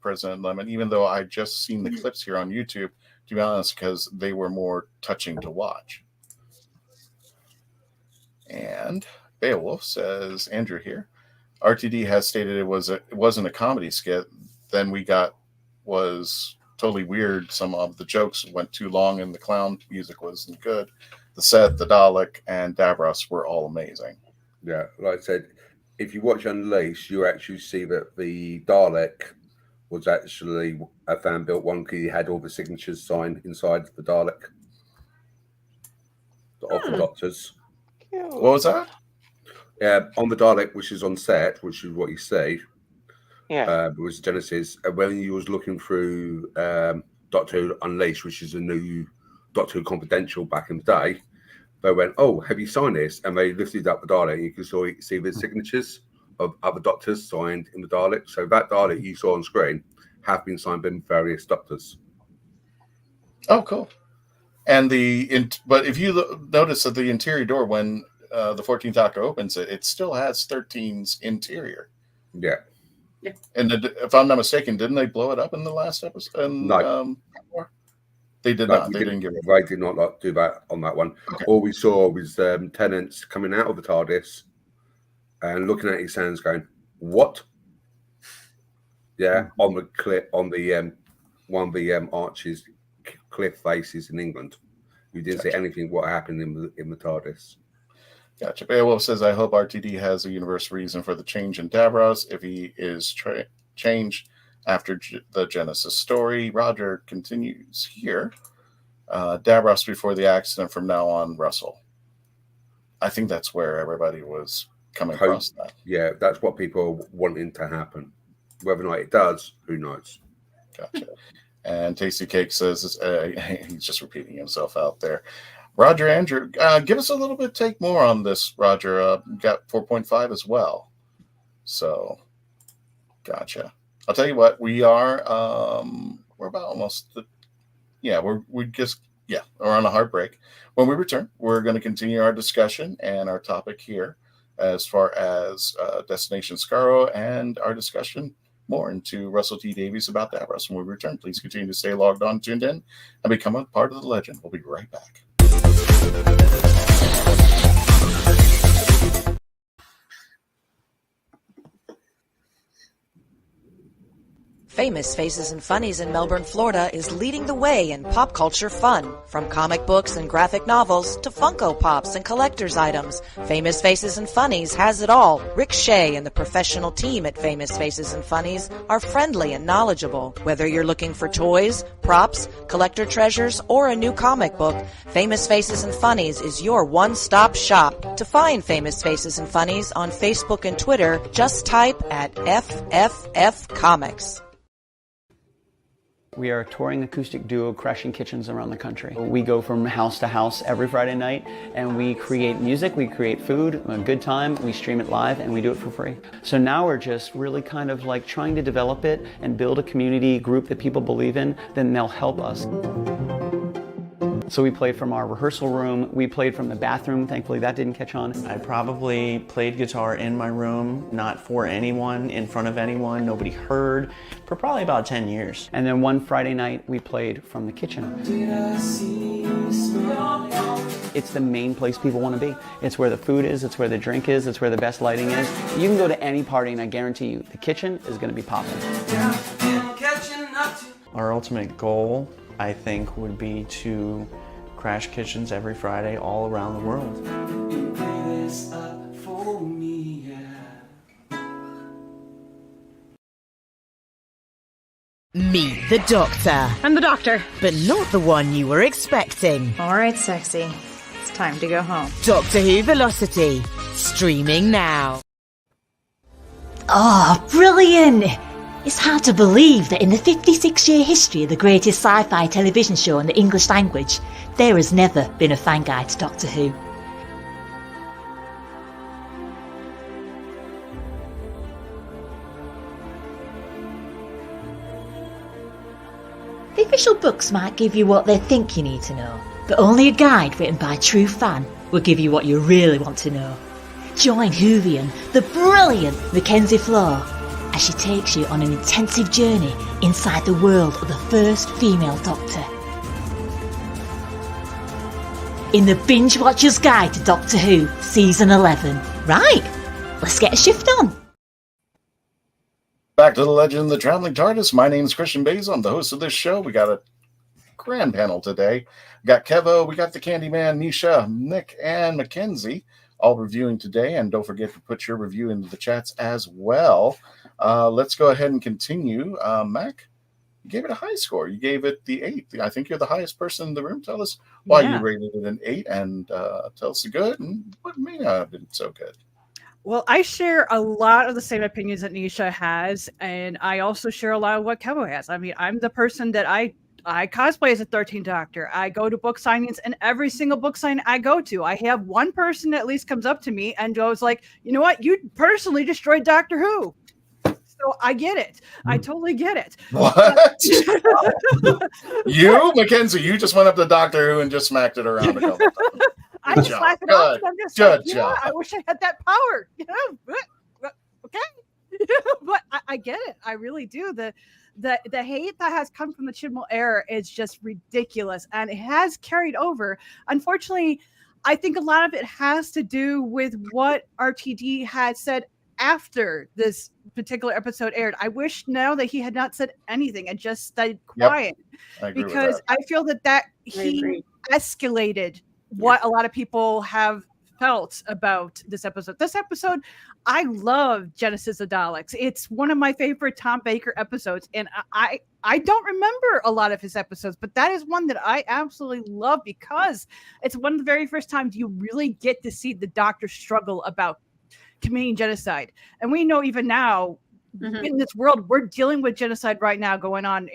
President Lemon, even though I just seen the clips here on YouTube, to be honest, because they were more touching to watch. And Beowulf says, Andrew here, RTD has stated it wasn't a comedy skit. Then we got was totally weird. Some of the jokes went too long and the clown music wasn't good. The set, the Dalek, and Davros were all amazing. Yeah, like I said, if you watch Unleashed, you actually see that the Dalek was actually a fan-built one because he had all the signatures signed inside the Dalek. Of the Doctors. What was that? Yeah, on the Dalek, which is on set, which is what you see. Yeah. It was Genesis. When you was looking through Doctor Who Unleashed, which is a new Doctor Who Confidential back in the day, they went, "Oh, have you signed this?" And they lifted up the Dalek. And you could see the signatures of other Doctors signed in the Dalek. So that Dalek you saw on screen have been signed by various Doctors. Oh, cool. And but if you notice that the interior door, when the 14th Doctor opens it, it still has 13's interior. Yeah. And if I'm not mistaken, didn't they blow it up in the last episode? No. They did not. They didn't give it. They did not do that on that one. Okay. All we saw was Tennant coming out of the TARDIS and looking at his hands, going, "What?" Yeah, on the cliff, on the one of the Archie's cliff faces in England. You didn't see anything what happened in the TARDIS. Gotcha. Beowulf says, I hope RTD has a universe reason for the change in Davros if he is changed after the Genesis story. Roger continues here. Davros before the accident, from now on, Russell. I think that's where everybody was coming across that. Yeah, that's what people are wanting to happen. Whether or not it does, who knows? Gotcha. And Tasty Cake says, he's just repeating himself out there. Roger Andrew, give us a little bit, take more on this, Roger. Got 4.5 as well. So, gotcha. I'll tell you what, we are, we're about almost, we're on a hard break. When we return, we're going to continue our discussion and our topic here as far as Destination Skaro and our discussion more into Russell T Davies about Davros. When we return, please continue to stay logged on, tuned in, and become a part of the legend. We'll be right back. Famous Faces and Funnies in Melbourne, Florida is leading the way in pop culture fun. From comic books and graphic novels to Funko Pops and collector's items, Famous Faces and Funnies has it all. Rick Shea and the professional team at Famous Faces and Funnies are friendly and knowledgeable. Whether you're looking for toys, props, collector treasures, or a new comic book, Famous Faces and Funnies is your one-stop shop. To find Famous Faces and Funnies on Facebook and Twitter, just type at FFF Comics. We are a touring acoustic duo crashing kitchens around the country. We go from house to house every Friday night and we create music, we create food, a good time, we stream it live and we do it for free. So now we're just really kind of like trying to develop it and build a community group that people believe in, then they'll help us. So we played from our rehearsal room, we played from the bathroom, thankfully that didn't catch on. I probably played guitar in my room, not for anyone, in front of anyone, nobody heard, for probably about 10 years. And then one Friday night we played from the kitchen. It's the main place people want to be. It's where the food is, it's where the drink is, it's where the best lighting is. You can go to any party and I guarantee you, the kitchen is going to be popping. Our ultimate goal, I think, would be to crash kitchens every Friday all around the world. Meet the Doctor. I'm the Doctor. But not the one you were expecting. All right, sexy. It's time to go home. Doctor Who Velocity. Streaming now. Oh, brilliant! It's hard to believe that in the 56-year history of the greatest sci-fi television show in the English language, there has never been a fan guide to Doctor Who. The official books might give you what they think you need to know, but only a guide written by a true fan will give you what you really want to know. Join Whovian, the brilliant Mackenzie Flaw, as she takes you on an intensive journey inside the world of the first female Doctor. In the Binge Watcher's Guide to Doctor Who, Season 11. Right, let's get a shift on. Back to the Legend of the Traveling TARDIS. My name is Christian Basil. I'm the host of this show. We got a grand panel today. We got Kevo, we got the Candyman, Nisha, Nick, and Mackenzie all reviewing today. And don't forget to put your review into the chats as well. Let's go ahead and continue. Mac, you gave it a high score. You gave it the 8. I think you're the highest person in the room. Tell us why you rated it an 8 and tell us the good and what may not have been so good. Well, I share a lot of the same opinions that Nisha has, and I also share a lot of what Kevo has. I mean, I'm the person that I cosplay as a 13th Doctor. I go to book signings, and every single book sign I go to, I have one person that at least comes up to me and goes like, you know what? You personally destroyed Doctor Who. So I get it. I totally get it. What? You, Mackenzie, you just went up to Doctor Who and just smacked it around a couple times. I just laugh it off. I'm just Good like, you know what? I wish I had that power. You know? Okay. but I get it. I really do. The hate that has come from the Chibnall era is just ridiculous, and it has carried over. Unfortunately, I think a lot of it has to do with what RTD had said after this particular episode aired. I wish now that he had not said anything and just stayed quiet, because I feel that he escalated what a lot of people have felt about this episode. This episode, I love Genesis of Daleks. It's one of my favorite Tom Baker episodes, and I don't remember a lot of his episodes, but that is one that I absolutely love because it's one of the very first times you really get to see the Doctor struggle about committing genocide. And we know even now in this world, we're dealing with genocide right now going on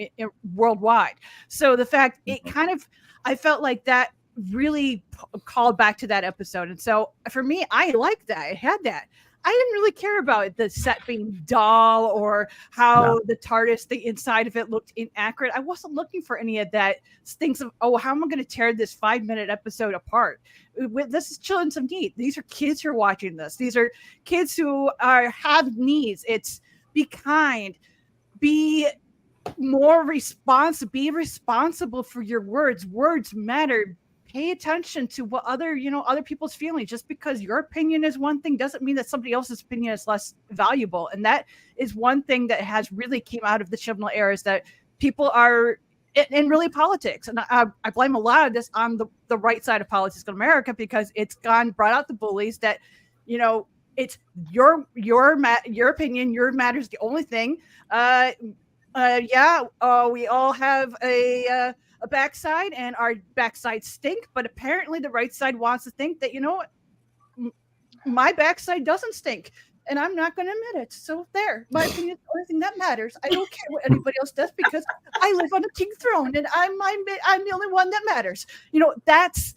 worldwide. So the fact it kind of, I felt like that really called back to that episode. And so for me, I liked that. I had that. I didn't really care about the set being dull or how the TARDIS, the inside of it looked inaccurate. I wasn't looking for any of that. Things of, oh, how am I going to tear this 5-minute episode apart? This is children of need. These are kids who are watching this. These are kids who have needs. It's be kind, be more responsible, be responsible for your words. Words matter. Pay attention to what other people's feelings. Just because your opinion is one thing doesn't mean that somebody else's opinion is less valuable. And that is one thing that has really came out of the Chibnall era, is that people are in really politics. And I blame a lot of this on the right side of politics in America, because it's brought out the bullies that, it's your opinion, your matter is the only thing. We all have a backside, and our backside stink, but apparently the right side wants to think that, my backside doesn't stink, and I'm not going to admit it. So there, my opinion is the only thing that matters. I don't care what anybody else does, because I live on a king throne, and I'm the only one that matters. That's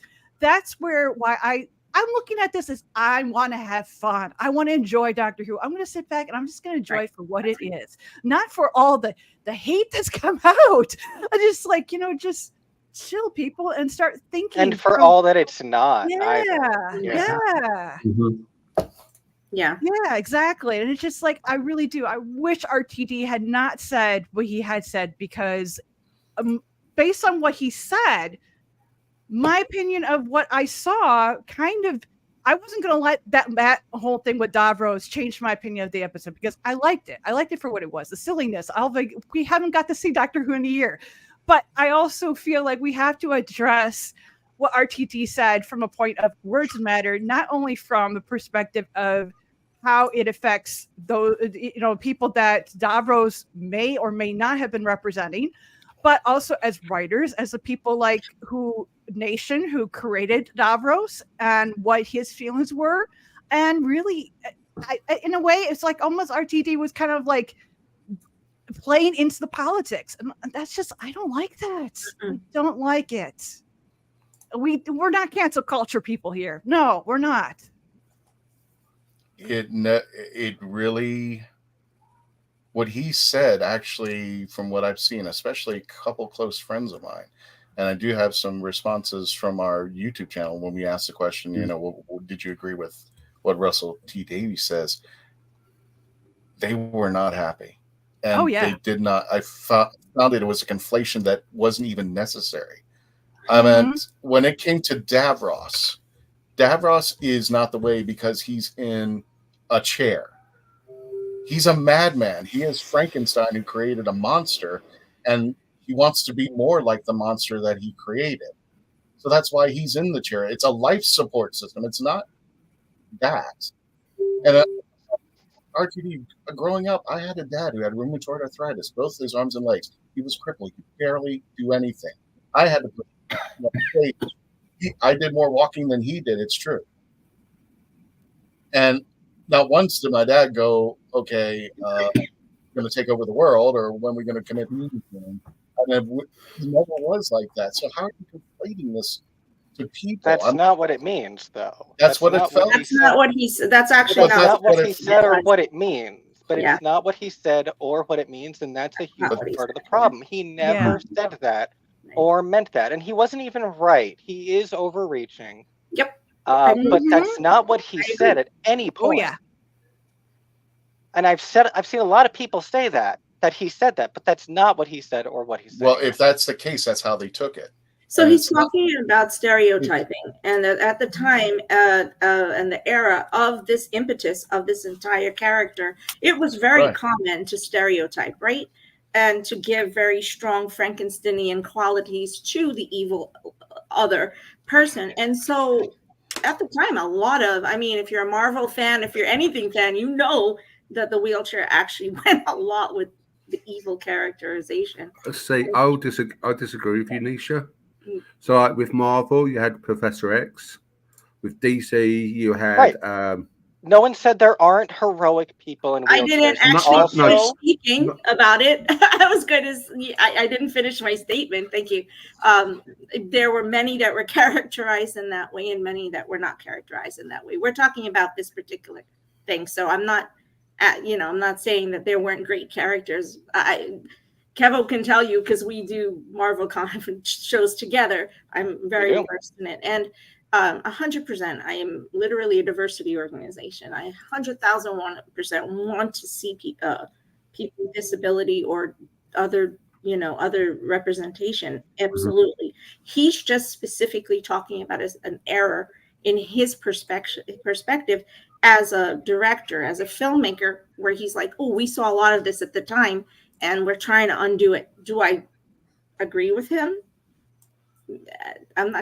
why I'm looking at this as I want to have fun. I want to enjoy Doctor Who. I'm going to sit back and I'm just going to enjoy it for what it is, not for all the hate that's come out. I just just chill, people, and start thinking. And for all that it's not. Yeah, exactly. And it's just I really do. I wish RTD had not said what he had said, because based on what he said, my opinion of what I saw I wasn't going to let that whole thing with Davros change my opinion of the episode, because I liked it. I liked it for what it was, the silliness. We haven't got to see Doctor Who in a year, but I also feel like we have to address what RTT said from a point of words matter, not only from the perspective of how it affects those, people that Davros may or may not have been representing, but also as writers, as the people who created Davros and what his feelings were. And really, in a way, it's almost RTD was kind of playing into the politics. And that's just, I don't like that. I don't like it. We're not cancel culture people here. No, we're not. It really, what he said, actually, from what I've seen, especially a couple close friends of mine, and I do have some responses from our YouTube channel when we asked the question, did you agree with what Russell T Davies says? They were not happy. And they did not. I found that it was a conflation that wasn't even necessary. I mean, when it came to Davros is not the way because he's in a chair. He's a madman. He is Frankenstein who created a monster, and he wants to be more like the monster that he created. So that's why he's in the chair. It's a life support system. It's not that. And RTD, growing up, I had a dad who had rheumatoid arthritis, both his arms and legs. He was crippled. He could barely do anything. I had to put I did more walking than he did. It's true. And not once did my dad go, okay, going to take over the world, or when we're going to commit meeting. I mean, it never was like that. So how are you conflating this to people? That's not what it means, though. That's what it felt. That's not what he said. That's actually not what he said or what it means. But Yeah. it's not what he said or what it means, and that's a huge part of the problem. He never said that or meant that, and he wasn't even right. He is overreaching. Yep. But that's not what he said at any point. Oh, yeah. And I've seen a lot of people say that he said that, but that's not what he said or what he said. Well, if that's the case, that's how they took it. So And he's it's not- talking about stereotyping, and that at the time and the era of this impetus of this entire character, it was very Right. common to stereotype, right? And to give very strong Frankensteinian qualities to the evil other person. And so at the time, a lot of, I mean, if you're a Marvel fan, if you're anything fan, you know that the wheelchair actually went a lot with the evil characterization. See, I'll disagree with you, Nisha. So, like with Marvel, you had Professor X. With DC, you had. Right. No one said there aren't heroic people in wheelchairs. I didn't actually finish speaking about it. I was going to. I didn't finish my statement. Thank you. There were many that were characterized in that way, and many that were not characterized in that way. We're talking about this particular thing, so I'm not. I'm not saying that there weren't great characters. Kevo can tell you, because we do Marvel comic shows together. I'm very versed in it, and 100%. I am literally a diversity organization. I 100,001% want to see people with disability or other representation. Absolutely. He's just specifically talking about as an error in his perspective as a director, as a filmmaker, where he's like, oh, we saw a lot of this at the time, and we're trying to undo it. Do I agree with him? I'm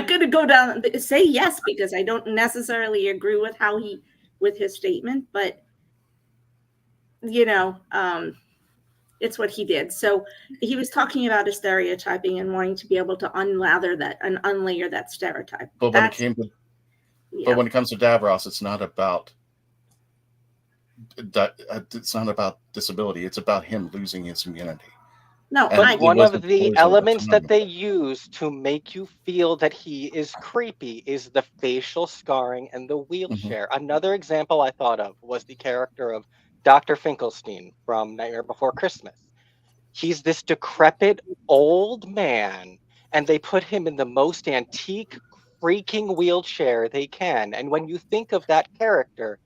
gonna go down and say yes, because I don't necessarily agree with his statement, but it's what he did. So he was talking about a stereotyping and wanting to be able to unlather that and unlayer that stereotype. But when it comes to Davros, it's not about disability. It's about him losing his immunity. No, but one of the elements that they use to make you feel that he is creepy is the facial scarring and the wheelchair. Mm-hmm. Another example I thought of was the character of Dr. Finkelstein from Nightmare Before Christmas. He's this decrepit old man, and they put him in the most antique, creaking wheelchair they can. And when you think of that character,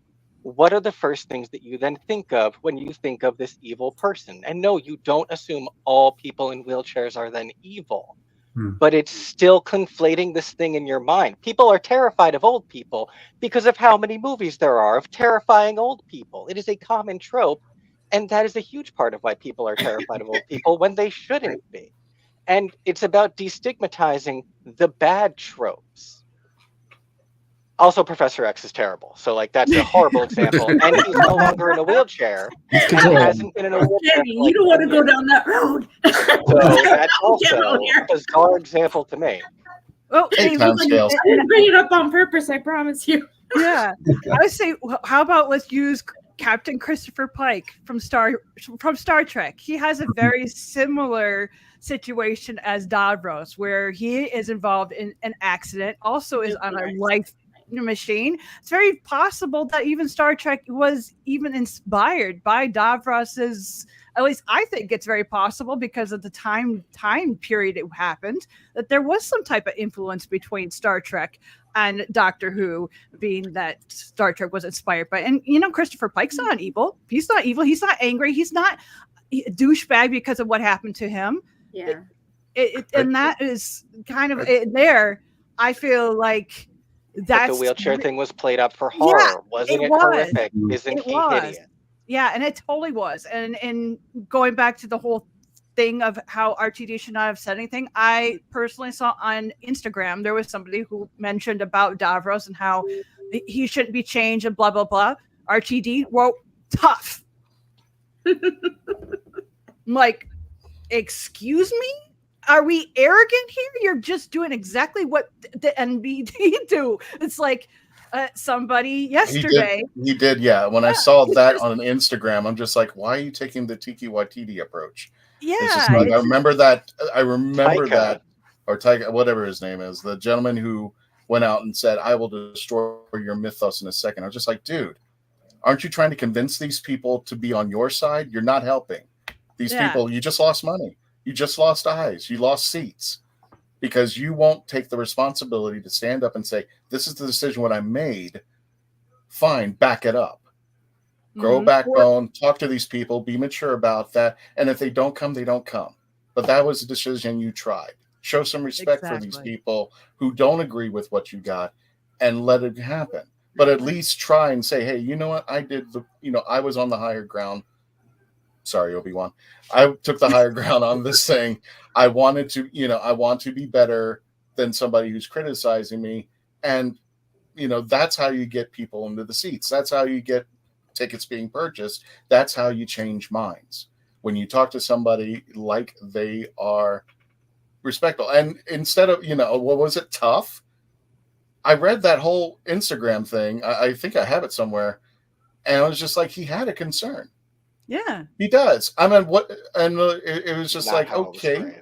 what are the first things that you then think of when you think of this evil person? And no, you don't assume all people in wheelchairs are then evil, but it's still conflating this thing in your mind. People are terrified of old people because of how many movies there are of terrifying old people. It is a common trope, and that is a huge part of why people are terrified of old people when they shouldn't be. And it's about destigmatizing the bad tropes. Also, Professor X is terrible. So, that's a horrible example. And he's no longer in a wheelchair. And he hasn't been in a wheelchair. You don't want to go down that road. So that's also a bizarre example to me. Well, I didn't bring it up on purpose, I promise you. Yeah. I would say, how about let's use Captain Christopher Pike from Star Trek. He has a very similar situation as Davros, where he is involved in an accident, also is on a life machine. It's very possible that even Star Trek was even inspired by Davros's. At least I think it's very possible, because of the time period it happened, that there was some type of influence between Star Trek and Doctor Who, being that Star Trek was inspired by. And Christopher Pike's not evil. He's not evil. He's not angry. He's not a douchebag because of what happened to him. Yeah. And that is kind of there. I feel like the wheelchair thing was played up for horror. Yeah, Wasn't it horrific? Isn't he hideous? Yeah, and it totally was. And going back to the whole thing of how RTD should not have said anything, I personally saw on Instagram, there was somebody who mentioned about Davros and how he shouldn't be changed and blah, blah, blah. RTD wrote tough. I'm like, excuse me? Are we arrogant here? You're just doing exactly what the NBD do. It's like somebody yesterday. He did, yeah. When I saw that on Instagram, I'm just like, why are you taking the Tiki Waititi approach? Yeah. I remember that. That, or Taika, whatever his name is, the gentleman who went out and said, I will destroy your mythos in a second. I was just like, dude, aren't you trying to convince these people to be on your side? You're not helping. These people, you just lost money. You just lost eyes. You lost seats because you won't take the responsibility to stand up and say, this is the decision what I made. Fine, back it up. Grow a backbone, talk to these people, be mature about that. And if they don't come, they don't come. But that was a decision you tried. Show some respect for these people who don't agree with what you got and let it happen. But at least try and say, hey, you know what? I was on the higher ground. Sorry, Obi-Wan. I took the higher ground on this thing. I want to be better than somebody who's criticizing me. And, that's how you get people into the seats. That's how you get tickets being purchased. That's how you change minds. When you talk to somebody like they are respectful. And instead of, what was it, tough? I read that whole Instagram thing. I think I have it somewhere. And I was just like, he had a concern. Yeah. He does. I mean, what? And it was just like, okay.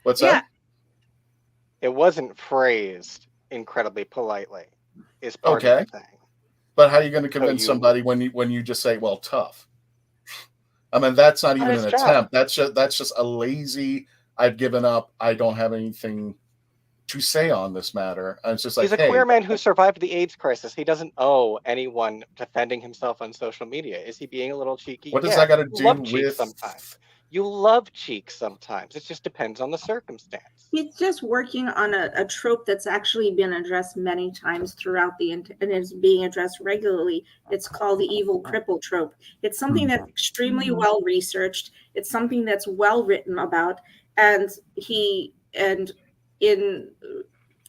What's that? It wasn't phrased incredibly politely. Is part of the thing. But how are you going to convince somebody when you just say, well, tough? I mean, that's not even an attempt. That's just a lazy, I've given up. I don't have anything to say on this matter. And it's just like, he's a queer man who survived the AIDS crisis. He doesn't owe anyone defending himself on social media. Is he being a little cheeky? What does that got to do with sometimes? You love cheeks sometimes. It just depends on the circumstance. He's just working on a trope that's actually been addressed many times throughout and is being addressed regularly. It's called the evil cripple trope. It's something that's extremely well researched. It's something that's well written about. And in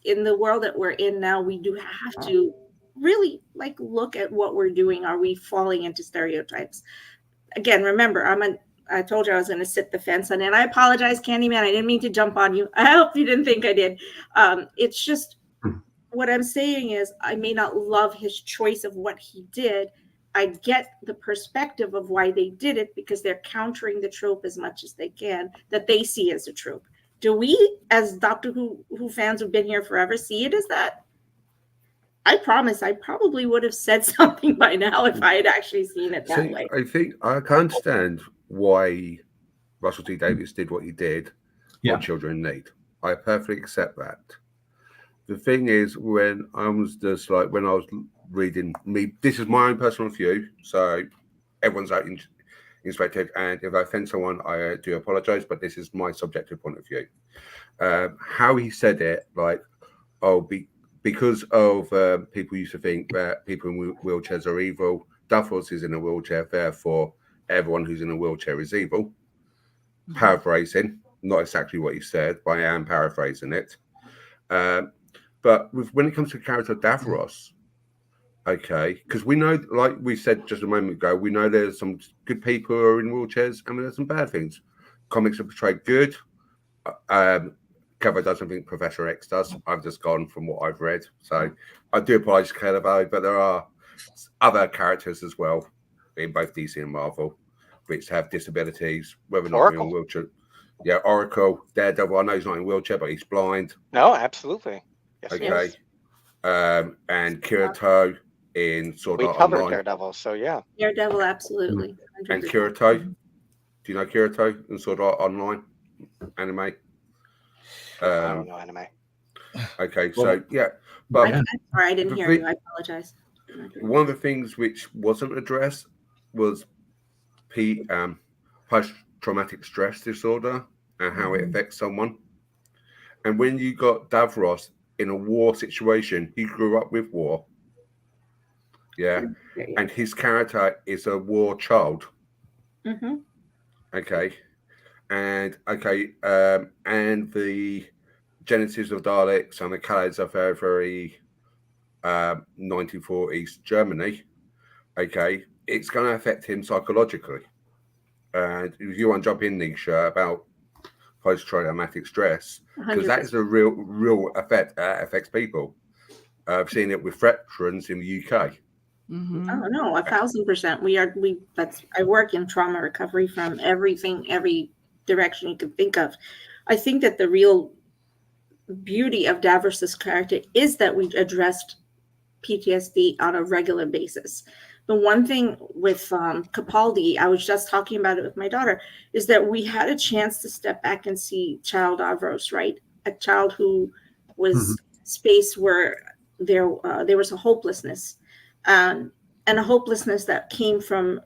the world that we're in now, we do have to really look at what we're doing. Are we falling into stereotypes? Again, remember, I told you I was going to sit the fence on it. And I apologize, Candyman. I didn't mean to jump on you. I hope you didn't think I did. It's just what I'm saying is I may not love his choice of what he did. I get the perspective of why they did it because they're countering the trope as much as they can that they see as a trope. Do we, as Doctor Who fans who've been here forever, see it as that? I promise I probably would have said something by now if I had actually seen it that way. I think I can understand why Russell T Davies did what he did for children in need. I perfectly accept that. The thing is, when I was reading this is my own personal view, so everyone's out inspected, and if I offend someone, I do apologize, but this is my subjective point of view. How he said it, because of people used to think that people in wheelchairs are evil. Davros is in a wheelchair, therefore everyone who's in a wheelchair is evil. Paraphrasing, not exactly what he said, but I am paraphrasing it. But when it comes to the character of Davros, because we know, like we said just a moment ago, we know there's some good people who are in wheelchairs and there's some bad things. Comics are portrayed good. Cover does something Professor X does. I've just gone from what I've read. So I do apologize to Kelly, but there are other characters as well in both DC and Marvel which have disabilities, whether or not they're in a wheelchair. Yeah, Oracle, Daredevil. I know he's not in a wheelchair, but he's blind. No, absolutely. Yes, okay. And Kirito in Sword Art Online. We covered Online. Daredevil, so yeah. Daredevil, absolutely. 100%. And Kirito. Do you know Kirito in Sword Art Online anime? I don't know anime. Okay, so yeah. But I didn't hear you. I apologize. One of the things which wasn't addressed was post-traumatic stress disorder and how it affects someone. And when you got Davros in a war situation, he grew up with war. Yeah. And his character is a war child. Mm-hmm. Okay. And and the genesis of Daleks and the Kalids are very, very 1940s Germany. Okay. It's going to affect him psychologically. And if you want to jump in, Nisha, about post-traumatic stress, because that is a real effect that affects people. I've seen it with veterans in the UK. Mm-hmm. Oh no, 1,000%. I work in trauma recovery from every direction you can think of. I think that the real beauty of Davros's character is that we addressed PTSD on a regular basis. The one thing with Capaldi, I was just talking about it with my daughter, is that we had a chance to step back and see child Davros, right? A child who was space where there was a hopelessness. And and a hopelessness that came from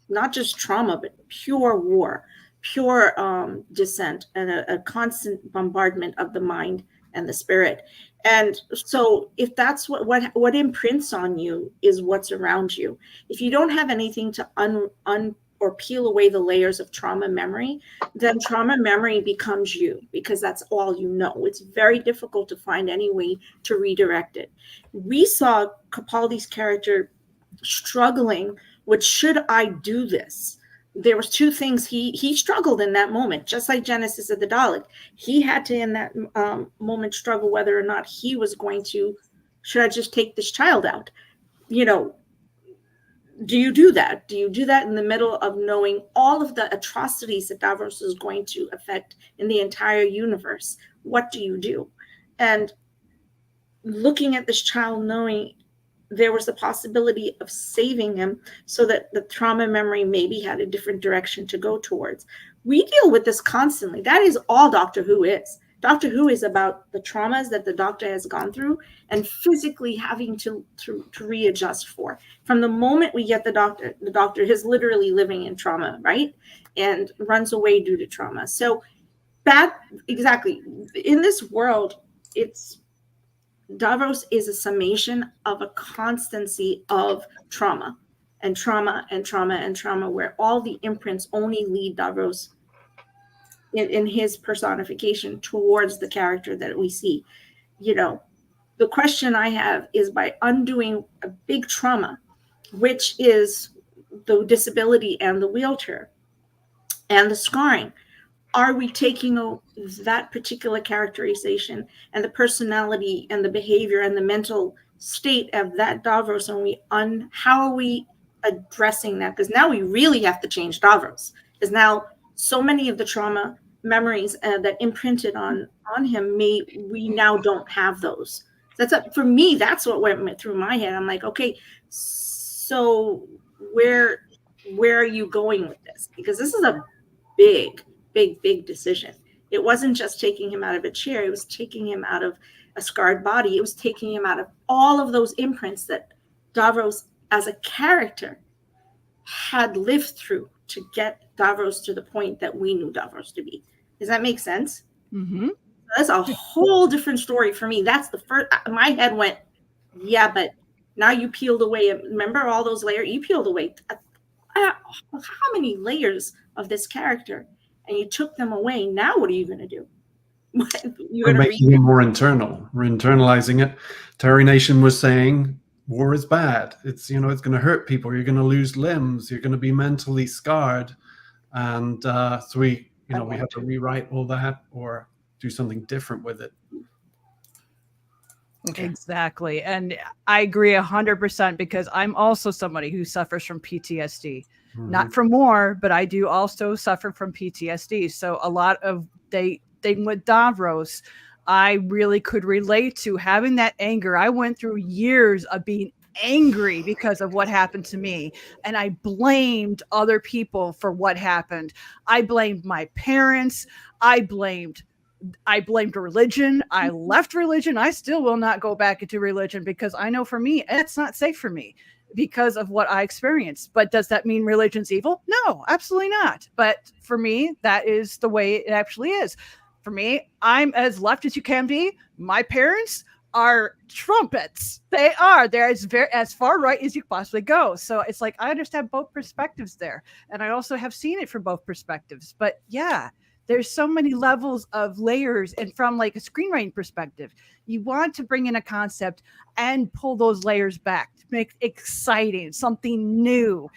not just trauma, but pure war, pure dissent, and a constant bombardment of the mind and the spirit. And so if that's what imprints on you is what's around you. If you don't have anything to or peel away the layers of trauma memory, then trauma memory becomes you, because that's all you know. It's very difficult to find any way to redirect it. We saw Capaldi's character struggling with, should I do this? There was two things he struggled in that moment, just like Genesis of the Dalek. He had to, in that moment, struggle whether or not he was going to, should I just take this child out? You know, do you do that? Do you do that in the middle of knowing all of the atrocities that Davros is going to affect in the entire universe? What do you do? And looking at this child, knowing there was the possibility of saving him so that the trauma memory maybe had a different direction to go towards. We deal with this constantly. That is all Doctor Who is. Doctor Who is about the traumas that the Doctor has gone through and physically having to readjust for. From the moment we get the Doctor is literally living in trauma, right? And runs away due to trauma. So exactly. In this world, Davros is a summation of a constancy of trauma and trauma and trauma and trauma, where all the imprints only lead Davros in his personification towards the character that we see. You know, the question I have is, by undoing a big trauma, which is the disability and the wheelchair and the scarring, are we taking that particular characterization and the personality and the behavior and the mental state of that Davros, and how are we addressing that? Because now we really have to change Davros, because now so many of the trauma memories that imprinted on him, we now don't have those. For me, that's what went through my head. I'm like, okay, so where are you going with this? Because this is a big decision. It wasn't just taking him out of a chair. It was taking him out of a scarred body. It was taking him out of all of those imprints that Davros as a character had lived through to get Davros to the point that we knew Davros to be. Does that make sense? Mm-hmm. That's a whole different story for me. That's the first, my head went, yeah, but now you peeled away. Remember all those layers? You peeled away how many layers of this character, and you took them away. Now what are you going to do? We're making it more internal. We're internalizing it. Terry Nation was saying war is bad. It's, you know, it's going to hurt people. You're going to lose limbs. You're going to be mentally scarred. And so we have to rewrite all that or do something different with it. Okay. Exactly. And I agree 100%, because I'm also somebody who suffers from PTSD. Mm-hmm. Not from war, but I do also suffer from PTSD. So a lot of thing with Davros, I really could relate to having that anger. I went through years of being angry because of what happened to me, and I blamed other people for what happened. I blamed my parents. I blamed religion. I left religion. I still will not go back into religion, because I know for me, it's not safe for me because of what I experienced. But does that mean religion's evil? No, absolutely not. But for me, that is the way it actually is. For me, I'm as left as you can be. My parents are trumpets. They're as far right as you possibly go. So it's like, I understand both perspectives there. And I also have seen it from both perspectives. But yeah, there's so many levels of layers. And from like a screenwriting perspective, you want to bring in a concept and pull those layers back to make it exciting, something new.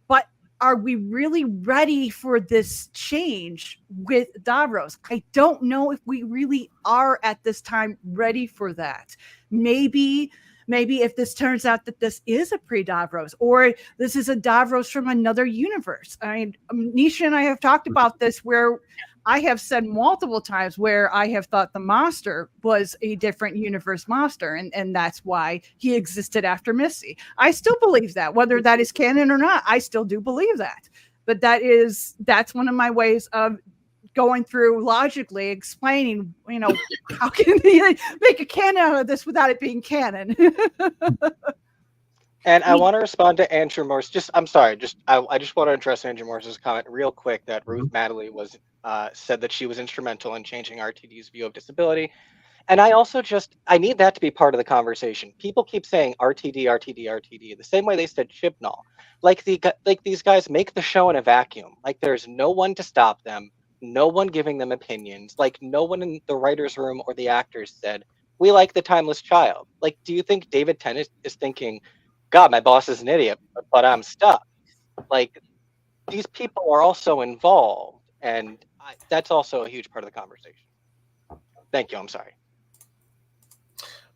But are we really ready for this change with Davros? I don't know if we really are at this time ready for that. Maybe if this turns out that this is a pre-Davros, or this is a Davros from another universe. I mean, Nisha and I have talked about this, where I have said multiple times where I have thought the Master was a different universe Master, and that's why he existed after Missy. I still believe that, whether that is canon or not. I still do believe that. But that's one of my ways of going through logically explaining, you know, how can they make a canon out of this without it being canon? And I want to respond to Andrew Morse. I just want to address Andrew Morse's comment real quick that Ruth Madeley was said that she was instrumental in changing RTD's view of disability. And I also I need that to be part of the conversation. People keep saying RTD, RTD, RTD, the same way they said Chibnall. Like these guys make the show in a vacuum. Like there's no one to stop them, no one giving them opinions. Like no one in the writer's room or the actors said, we like the timeless child. Like, do you think David Tennant is thinking, God, my boss is an idiot, but I'm stuck? Like, these people are also involved, and that's also a huge part of the conversation. Thank you. I'm sorry.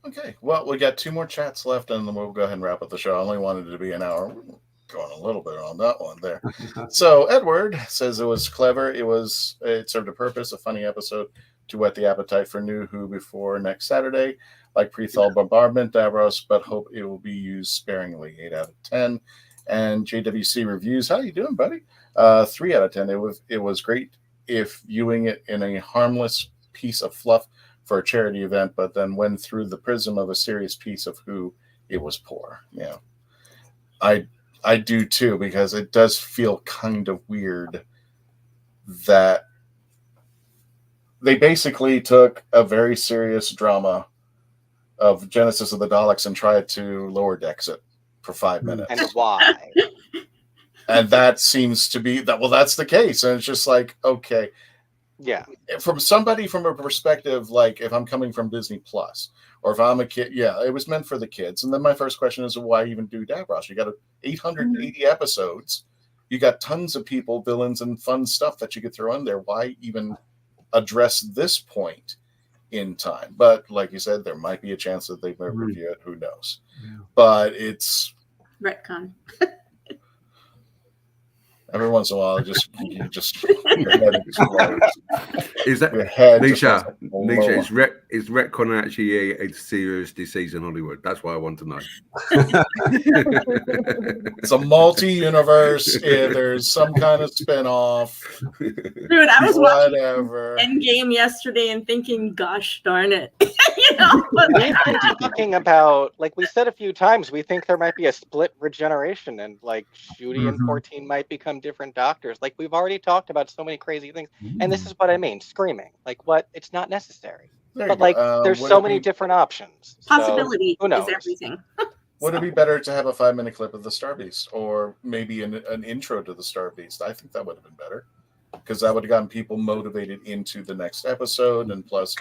Okay. Well, we got 2 more chats left, and then we'll go ahead and wrap up the show. I only wanted it to be an hour. We're going a little bit on that one there. So Edward says it was clever. It served a purpose, a funny episode to whet the appetite for New Who before next Saturday. Like pre-Thal bombardment, Davros, but hope it will be used sparingly. 8 out of 10. And JWC reviews. How you doing, buddy? 3 out of 10. It was great if viewing it in a harmless piece of fluff for a charity event, but then when through the prism of a serious piece of Who, it was poor. Yeah, I do too, because it does feel kind of weird that they basically took a very serious drama of Genesis of the Daleks and tried to lower decks it for 5 minutes. And why? And that seems to be that. Well, that's the case, and it's just like, okay, yeah. From a perspective, like if I'm coming from Disney Plus, or if I'm a kid, yeah, it was meant for the kids. And then my first question is, why even do Davros? You got 880 episodes. You got tons of people, villains, and fun stuff that you could throw in there. Why even address this point in time? But like you said, there might be a chance that they may review it. Who knows? Yeah. But it's retcon. Every once in a while, you just your head explodes. Is that your head? Nisha, is retcon actually a serious disease in Hollywood? That's what I want to know. It's a multi-universe. There's some kind of spinoff. Dude, I was watching Endgame yesterday and thinking, "Gosh darn it!" We've been talking about, like we said a few times, we think there might be a split regeneration, and like Judy and 14 might become different doctors. Like we've already talked about so many crazy things, and this is what I mean, screaming. Like what? It's not necessary. But like there's so many different options. Possibility so, is everything. Would it be better to have a 5-minute clip of the Star Beast, or maybe an intro to the Star Beast? I think that would have been better, because that would have gotten people motivated into the next episode. And plus,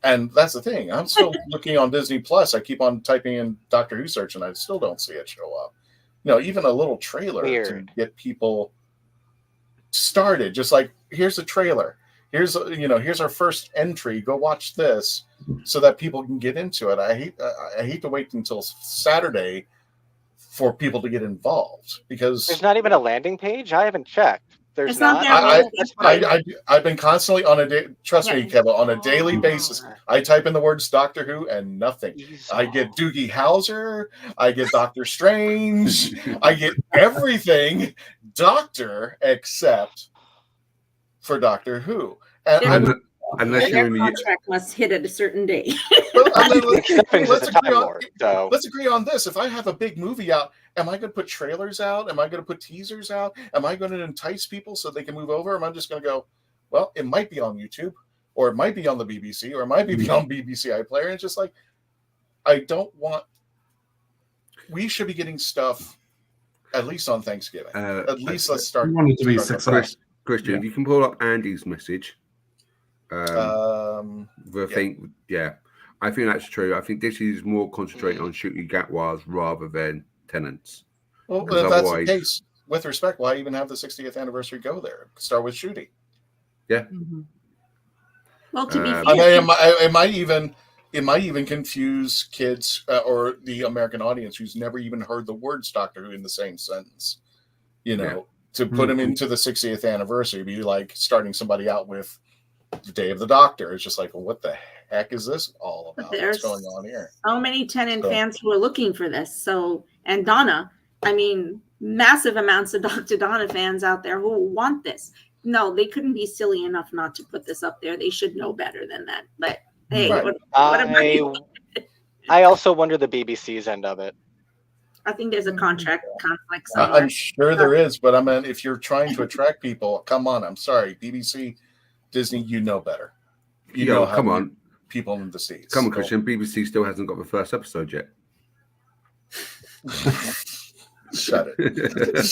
and that's the thing, I'm still looking on Disney Plus. I keep on typing in Doctor Who search, and I still don't see it show up. Even a little trailer to get people started. Just like, here's a trailer. Here's our first entry. Go watch this, so that people can get into it. I hate to wait until Saturday for people to get involved, because there's not even a landing page. I haven't checked. There's not. I've been constantly on trust me, Kevin, on a daily basis. I type in the words Doctor Who and nothing. I get Doogie Howser. I get Doctor Strange. I get everything Doctor except for Doctor Who. And unless you're in the contract must hit at a certain day. Let's agree on this. If I have a big movie out, am I going to put trailers out? Am I going to put teasers out? Am I going to entice people so they can move over? Am I just going to go, well, it might be on YouTube, or it might be on the BBC, or it might be on BBC iPlayer? And it's just like, we should be getting stuff at least on Thanksgiving. At least let's start. We want it to be successful. Christian, if you can pull up Andy's message. I think that's true. I think this is more concentrated on shooting Gatwas rather than Tennants. Well, if that's the case, with respect, why even have the 60th anniversary go there? Start with shooting. Yeah. Well, to be fair, it might even confuse kids or the American audience who's never even heard the words Doctor Who in the same sentence. To put them into the 60th anniversary, be like starting somebody out with the Day of the Doctor. It's just like, well, what the heck is this all about? What's going on here? So many Tennant fans who are looking for this. So, and Donna, massive amounts of Dr. Donna fans out there who want this. No, they couldn't be silly enough not to put this up there. They should know better than that. But hey, what about you? I also wonder the BBC's end of it. I think there's a contract conflict somewhere. I'm sure there is, but I mean, if you're trying to attract people, come on. I'm sorry, BBC, Disney, you know better. You know how come on, people in the States. Come on, Christian. BBC still hasn't got the first episode yet. Shut it.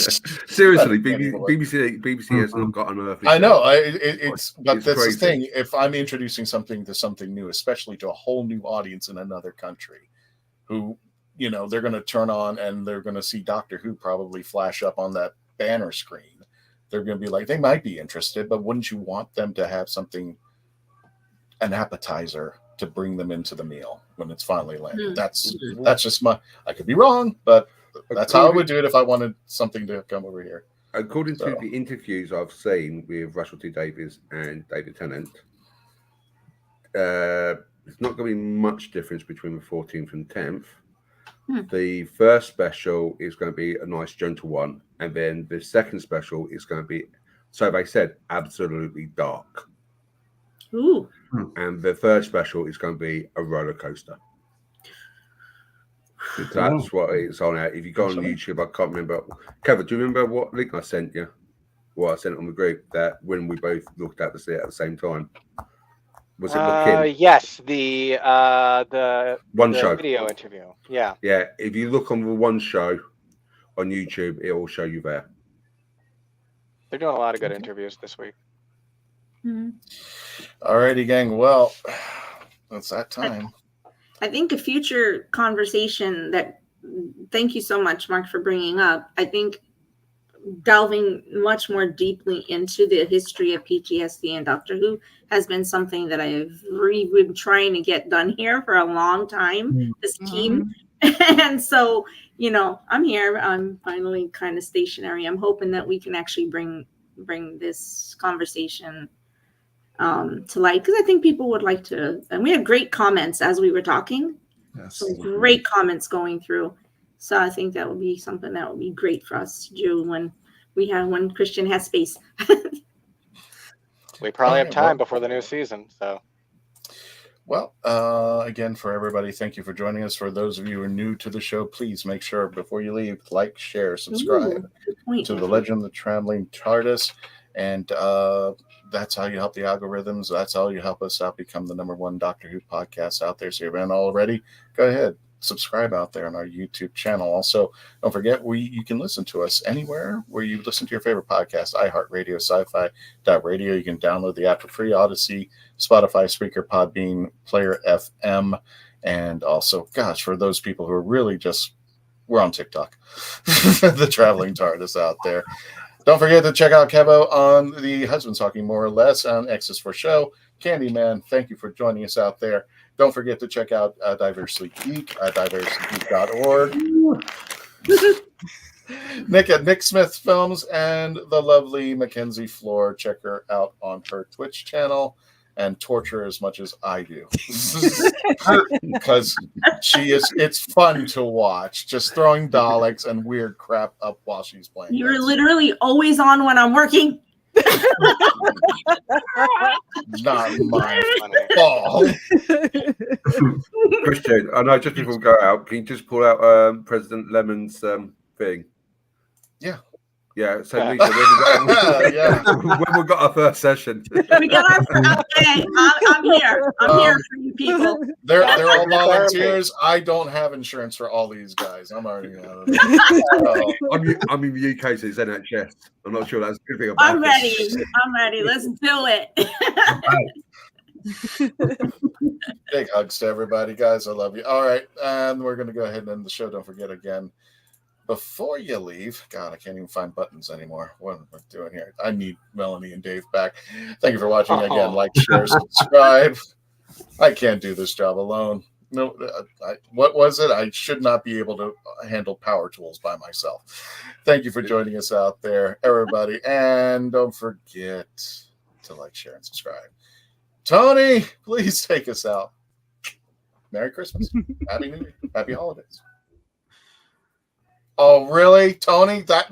Seriously, BBC has not got an earthly. I know. It's that's crazy. the thing. If I'm introducing something to something new, especially to a whole new audience in another country, who, you know, they're going to turn on and they're going to see Doctor Who probably flash up on that banner screen. They're going to be like, they might be interested, but wouldn't you want them to have something, an appetizer to bring them into the meal when it's finally landed? That's just my. I could be wrong, but that's how I would do it if I wanted something to come over here. According to the interviews I've seen with Russell T Davies and David Tennant, there's not going to be much difference between the 14th and 10th. The first special is going to be a nice gentle one, and then the second special is going to be, so they said, absolutely dark. Ooh. And the third special is going to be a roller coaster. That's what it's on at. If you go on YouTube, I can't remember. Kevin, do you remember what link I sent you? What I sent on the group, that when we both looked at the same time. Was it looking? Yes, the show video interview. Yeah. Yeah. If you look on the one show on YouTube, it will show you there. They're doing a lot of good interviews this week. All righty, gang. Well, it's that time. I think a future conversation that, thank you so much, Mark, for bringing up. I think delving much more deeply into the history of PTSD and Doctor Who has been something that I've really been trying to get done here for a long time, this team. And so, you know, I'm here. I'm finally kind of stationary. I'm hoping that we can actually bring this conversation to light, because I think people would like to, and we had great comments as we were talking. Some great comments going through. So I think that would be something that would be great for us to do when Christian has space. We probably have time before the new season. So, well, again, for everybody, thank you for joining us. For those of you who are new to the show, please make sure before you leave, like, share, subscribe to the Legend of the Traveling TARDIS, and that's how you help the algorithms. That's how you help us out become the #1 Doctor Who podcast out there. So if you haven't already, go ahead, subscribe out there on our YouTube channel. Also, don't forget, you can listen to us anywhere where you listen to your favorite podcast: iHeartRadio, Sci-Fi.radio. You can download the app for free: Odyssey, Spotify, Spreaker, Podbean, Player FM, and also, gosh, for those people who are really just, we're on TikTok, the Traveling TARDIS out there. Don't forget to check out Kevo on the Husbands Talking More or Less on X's for Show. Candyman, thank you for joining us out there. Don't forget to check out Diversely Geek, diverselygeek.org. Nick at Nick Smith Films, and the lovely Mackenzie Floor. Check her out on her Twitch channel and torture as much as I do. Because it's fun to watch, just throwing Daleks and weird crap up while she's playing. You're literally always on when I'm working. Not my fault. Christian, I know, just before we go out, can you just pull out President Lemon's thing? Yeah. Yeah, so when we got our first session. We got our first, okay, I'm here. I'm here for you people. They're all volunteers. I don't have insurance for all these guys. I'm already out of it. I'm in the UK, so it's NHS. I'm not sure that's a good thing about I'm ready. Let's do it. Big hugs to everybody, guys. I love you. All right, and we're going to go ahead and end the show. Don't forget again, before you leave, God, I can't even find buttons anymore. What am I doing here? I need Melanie and Dave back. Thank you for watching again. Like, share, subscribe. I can't do this job alone. No, what was it? I should not be able to handle power tools by myself. Thank you for joining us out there, everybody. And don't forget to like, share, and subscribe. Tony, please take us out. Merry Christmas. Happy New Year. Happy holidays. Oh, really, Tony? That.